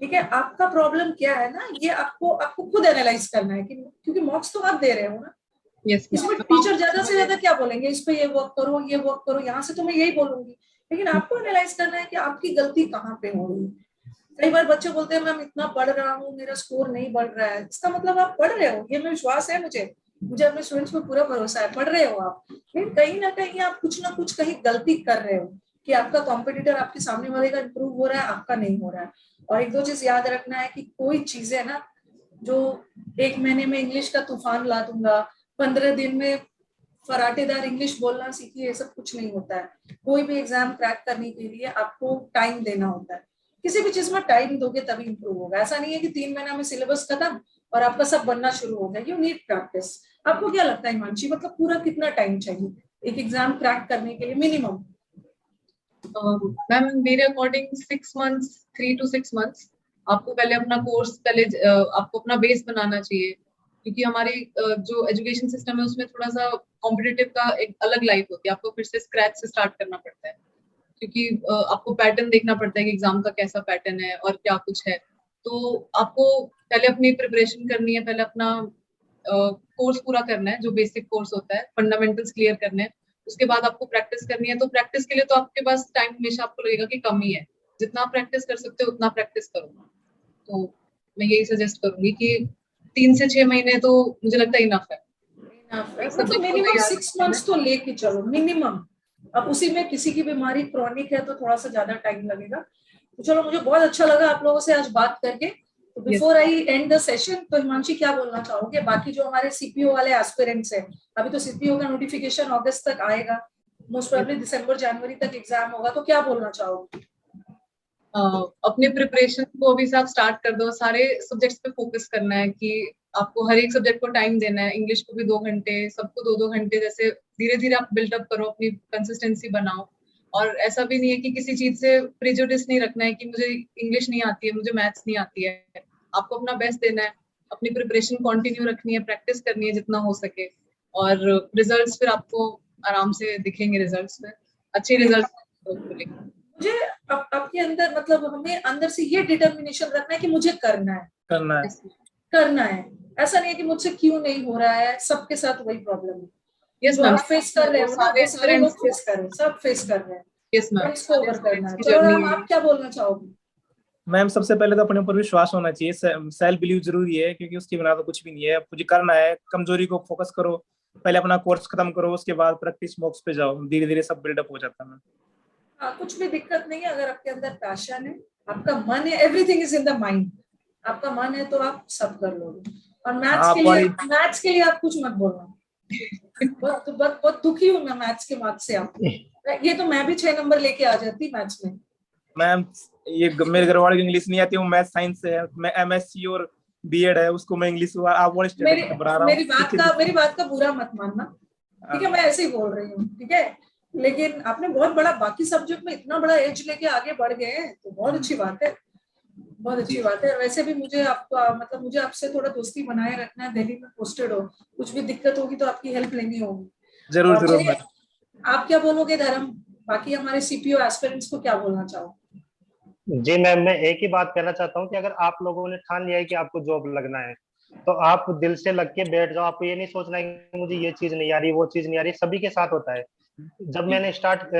ठीक है, आपका प्रॉब्लम क्या है ना, ये आपको आपको खुद एनालाइज करना है कि, क्योंकि मार्क्स तो आप दे रहे हो ना, यस इसमें मैम। टीचर ज्यादा से ज्यादा क्या बोलेंगे, इस पे ये वर्क करो, ये वर्क करो, यहाँ से तो मैं यही बोलूंगी, लेकिन आपको एनालाइज करना है कि आपकी गलती कहाँ पे हो रही है। कई बार बच्चे बोलते हैं मैम इतना पढ़ रहा हूँ मेरा स्कोर नहीं बढ़ रहा है, इसका मतलब आप पढ़ रहे हो, ये मैं विश्वास है, मुझे अपने स्टूडेंट्स पर पूरा भरोसा है, पढ़ रहे हो आप, लेकिन कहीं ना कहीं आप कुछ ना कुछ कहीं गलती कर रहे हो कि आपका कॉम्पिटिटर आपके सामने वाले का इंप्रूव हो रहा है, आपका नहीं हो रहा है। और एक दो चीज याद रखना है कि कोई चीजें ना जो 1 महीने में इंग्लिश का तूफान ला दूंगा, 15 दिन में फराटेदार इंग्लिश बोलना सीखिए, ये सब कुछ नहीं होता है। कोई भी एग्जाम क्रैक करने के लिए आपको टाइम देना होता है, किसी भी चीज में टाइम दोगे तभी इंप्रूव होगा। ऐसा नहीं है कि 3 महीना में सिलेबस खत्म और आपका सब बनना शुरू हो गया, यू नीड प्रैक्टिस। आपको क्या लगता है हिमांशी, मतलब पूरा कितना टाइम चाहिए एक एग्जाम क्रैक करने के लिए मिनिमम? मैम मेरे अकॉर्डिंग 6 मंथ्स, 3 to 6 मंथ्स। आपको पहले अपना कोर्स, पहले आपको अपना बेस बनाना चाहिए, क्योंकि हमारी जो एजुकेशन सिस्टम है उसमें थोड़ा सा कॉम्पिटिटिव का एक अलग लाइफ होती है, आपको फिर से स्क्रैच से स्टार्ट करना पड़ता है, क्योंकि आपको पैटर्न देखना पड़ता है कि एग्जाम का कैसा पैटर्न है और क्या कुछ है। तो आपको पहले अपनी प्रिपरेशन करनी है, पहले अपना कोर्स पूरा करना है, जो बेसिक कोर्स होता है, फंडामेंटल्स क्लियर करने हैं। उसके बाद आपको प्रैक्टिस करनी है, तो प्रैक्टिस के लिए तो आपके पास टाइम हमेशा आपको लगेगा कि कम ही है, जितना आप प्रैक्टिस कर सकते हो उतना प्रैक्टिस करो। तो मैं यही सजेस्ट करूंगी कि 3 से 6 महीने तो मुझे लगता है इनफ है। मतलब मिनिमम 6 मंथ्स तो लेके चलो मिनिमम। अब उसी में किसी की बीमारी क्रॉनिक है तो थोड़ा सा ज्यादा टाइम लगेगा। तो चलो, मुझे बहुत अच्छा लगा आप लोगों से आज बात करके। तो before I and the session, तो हिमांशी क्या बोलना चाहोगे? बाकी जो हमारे सीपीओ वाले एस्पिरेंट्स हैं, अभी तो सीपीओ का नोटिफिकेशन अगस्त तक आएगा, मोस्ट प्रोबेबली दिसंबर जनवरी तक एग्जाम होगा, तो क्या बोलना चाहोगे? अपने प्रिपरेशन को अभी से आप स्टार्ट कर दो। सारे सब्जेक्ट्स पे फोकस करना है कि आपको हर एक सब्जेक्ट को टाइम देना है। इंग्लिश को भी 2 घंटे, सबको 2-2 घंटे, जैसे धीरे धीरे आप बिल्डअप करो, अपनी कंसिस्टेंसी बनाओ। और ऐसा भी नहीं है कि किसी चीज से प्रेजुडिस नहीं रखना है कि मुझे इंग्लिश नहीं आती है, मुझे मैथ्स नहीं आती है। आपको अपना बेस्ट देना है, अपनी प्रिपरेशन कंटिन्यू रखनी है, प्रैक्टिस करनी है जितना हो सके। और रिजल्ट्स फिर आपको आराम से दिखेंगे, रिजल्ट्स में अच्छे रिजल्ट। मुझे आपके अंदर, मतलब हमें अंदर से ये डिटर्मिनेशन रखना है कि मुझे करना है, करना है। करना है। ऐसा नहीं है कि मुझसे क्यों नहीं हो रहा है। सबके साथ वही प्रॉब्लम है। यस जो मैम, आप फेस कर रहे हो ना, वो सारे लोग फेस कर रहे हैं, सब फेस कर रहे हैं। यस मैम, इसको ओवर करना है। चलो राम, आप क्या बोलना चाहोगे? मैम सबसे पहले तो अपने ऊपर विश्वास होना चाहिए, सेल्फ बिलीव जरूरी है, क्योंकि उसके बिना तो कुछ भी नहीं है। मुझे करना है, कमजोरी को फोकस करो, पहले अपना कोर्स खत्म करो, उसके बाद प्रैक्टिस बॉक्स पे जाओ, धीरे धीरे सब बिल्डअप हो जाता है। कुछ भी दिक्कत नहीं है अगर आपके अंदर पैशन है, आपका मन है। Everything is in the mind. आपका मन है तो आप सब कर लोगे। और मैथ्स के लिए आप कुछ मत बोलना। बहुत दुखी हूँ मैं मैथ्स के मार्क्स से। आप ये तो मैं भी 6 नंबर लेके आ जाती मैथ्स में। मैम ये मेरे घर वाले को इंग्लिश नहीं आती, वो मैथ साइंस से है, मैं एमएससी और बीएड है, उसको मैं इंग्लिश आप वाले स्टूडेंट बना रहा हूँ। मेरी बात का बुरा मत मानना, ठीक है? मैं ऐसे ही बोल रही हूँ, ठीक है? लेकिन आपने बहुत बड़ा, बाकी सब्जेक्ट में इतना बड़ा एज लेके आगे बढ़ गए हैं, तो बहुत अच्छी बात है, बहुत अच्छी बात है। वैसे भी मुझे आपका, मतलब मुझे आपसे थोड़ा दोस्ती बनाए रखना है। दिल्ली में पोस्टेड हो, कुछ भी दिक्कत होगी तो आपकी हेल्प लेनी होगी। जरूर जरूर। आप क्या बोलोगे धर्म? बाकी हमारे सीपीओ एस्पिरेंट्स को क्या बोलना चाहो? जी मैम, मैं एक ही बात कहना चाहता हूँ कि अगर आप लोगों ने ठान लिया है कि आपको जॉब लगना है, तो आप दिल से लग के बैठ जाओ। आपको ये नहीं सोचना है कि मुझे ये चीज नहीं आ रही, वो चीज नहीं आ रही। सभी के साथ होता है। जब मैंने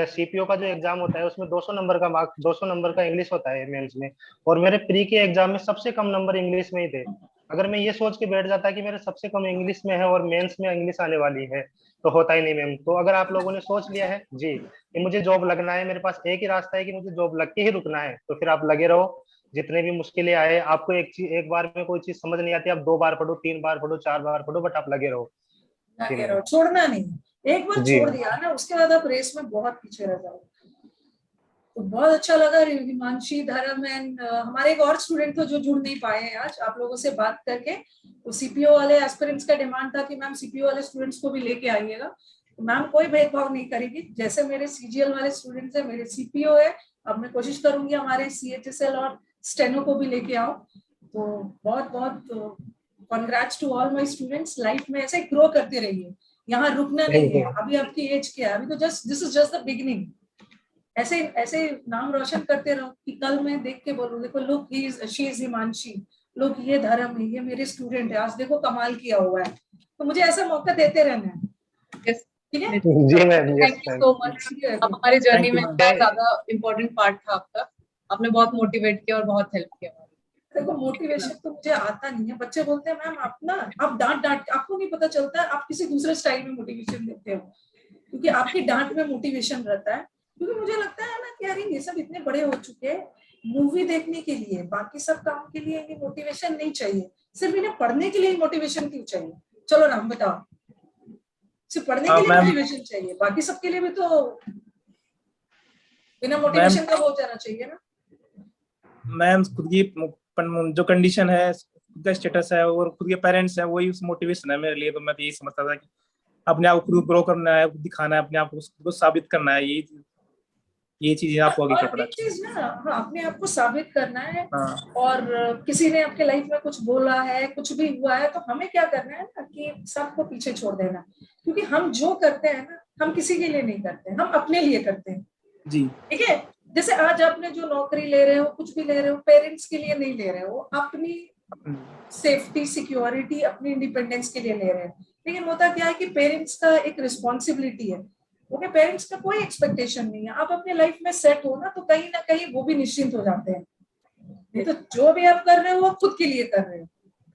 सीपीओ का जो एग्जाम होता है, उसमें 200 नंबर का 200 नंबर का इंग्लिश होता है मेंस में, और मेरे प्री के एग्जाम में सबसे कम नंबर इंग्लिश में ही थे। अगर मैं ये सोच के बैठ जाता कि मेरे सबसे कम इंग्लिश में है और मेंस में इंग्लिश आने वाली है, तो होता ही नहीं मैम। तो अगर आप लोगों ने सोच लिया है जी कि मुझे जॉब लगना है, मेरे पास एक ही रास्ता है कि मुझे जॉब लग के ही रुकना है, तो फिर आप लगे रहो। जितने भी मुश्किलें आए, आपको एक बार में कोई चीज समझ नहीं आती, आप 2 बार पढ़ो, 3 बार पढ़ो, 4 बार पढ़ो, बट आप लगे रहो। छोड़ना नहीं। एक बार जी छोड़ दिया ना, उसके बाद आप रेस में बहुत पीछे रह जाओगे। तो बहुत अच्छा लगा हिमांशी, धर्म एंड हमारे एक और स्टूडेंट थे जो जुड़ नहीं पाए हैं आज आप लोगों से बात करके। तो सीपीओ वाले एस्पिरेंट्स का डिमांड था कि मैम सीपीओ वाले स्टूडेंट्स को भी लेके आइएगा। तो मैम कोई भेदभाव नहीं करेगी, जैसे मेरे सीजीएल वाले स्टूडेंट्स है, मेरे सीपीओ है। अब मैं कोशिश करूंगी हमारे सीएचएसएल और स्टेनो को भी लेके आओ। तो बहुत बहुत congrats to all my students. Life में ऐसे ग्रो करते रहिए, यहाँ रुकना नहीं है। अभी आपकी एज क्या है? अभी तो just this is just the beginning. ऐसे ऐसे नाम रोशन करते रहो कि कल मैं देख के बोलूं, देखो look he is, she is Himanshi, look ये धर्म है, ये मेरे स्टूडेंट है, आज देखो कमाल किया हुआ है। तो मुझे ऐसा मौका देते रहना है, ठीक है? जी ma'am, thank you so much. आप हमारी जर्नी में बहुत ज्यादा इम्पोर्टेंट पार्ट था आपका। आपने बहुत मोटिवेट किया और बहुत हेल्प किया। देखो मोटिवेशन तो मुझे आता नहीं है। बच्चे बोलते हैं मैम आप ना, आप डांट आपको नहीं पता चलता है, आप किसी दूसरे स्टाइल में मोटिवेशन देते हो, क्योंकि आपकी डांट में मोटिवेशन रहता है। क्योंकि मुझे लगता है ना कि यार ये सब इतने बड़े हो चुके हैं, मूवी देखने के लिए, बाकी सब काम के लिए इन्हें मोटिवेशन नहीं चाहिए। सिर्फ इन्हें पढ़ने के लिए मोटिवेशन क्यों चाहिए? चलो नाम बताओ। सिर्फ पढ़ने के लिए मोटिवेशन चाहिए, बाकी सबके लिए भी तो बिना मोटिवेशन का हो जाना चाहिए ना। मैम खुद की जो कंडीशन है, खुद का स्टेटस है और खुद के पेरेंट्स है, वही उस मोटिवेशन है मेरे लिए। तो मैं तो यही समझता था कि अपने आप को खुद ग्रो करना है, दिखाना है, अपने आप को साबित करना है। ये चीज आपको आगे और एक चीज ना, हाँ, अपने आप को साबित करना है। और किसी ने आपके लाइफ में कुछ बोला है, कुछ भी हुआ है, तो हमें क्या करना है ना कि सबको पीछे छोड़ देना। क्योंकि हम जो करते हैं ना, हम किसी के लिए नहीं करते, हम अपने लिए करते हैं जी, ठीक है? जैसे आज आपने जो नौकरी ले रहे हो, कुछ भी ले रहे हो, पेरेंट्स के लिए नहीं ले रहे हो, अपनी सेफ्टी, सिक्योरिटी, अपनी इंडिपेंडेंस के लिए ले रहे हैं। लेकिन होता क्या है कि पेरेंट्स का एक रिस्पॉन्सिबिलिटी है, ओके? पेरेंट्स का कोई एक्सपेक्टेशन नहीं है। आप अपने लाइफ में सेट हो ना, तो कहीं ना कहीं वो भी निश्चिंत हो जाते हैं। नहीं तो जो भी आप कर रहे हो वो खुद के लिए कर रहे हो।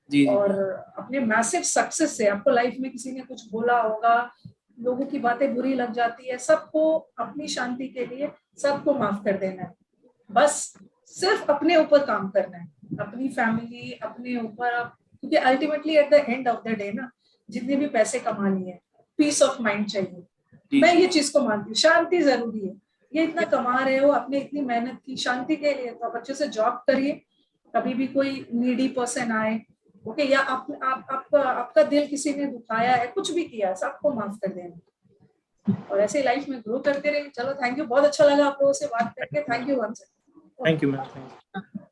जी और अपने मैसिव सक्सेस से आपको लाइफ में किसी ने कुछ बोला होगा, लोगों की बातें बुरी लग जाती है, सबको अपनी शांति के लिए सबको माफ कर देना है। बस सिर्फ अपने ऊपर काम करना है, अपनी फैमिली अपने ऊपर आप, क्योंकि ultimately at the end of the day ना, जितने भी पैसे कमा लिए, पीस ऑफ माइंड चाहिए। मैं ये चीज को मानती हूँ, शांति जरूरी है। ये इतना कमा रहे हो, आपने इतनी मेहनत की शांति के लिए, तो आप अच्छे से जॉब करिए। कभी भी कोई नीडी पर्सन आए, ओके, या आपका दिल किसी ने दुखाया है, कुछ भी किया है, सबको माफ कर देना और ऐसे लाइफ में ग्रो करते रहिए। चलो, थैंक यू, बहुत अच्छा लगा आप लोगों से बात करके। Thank you once. Thank you ma'am.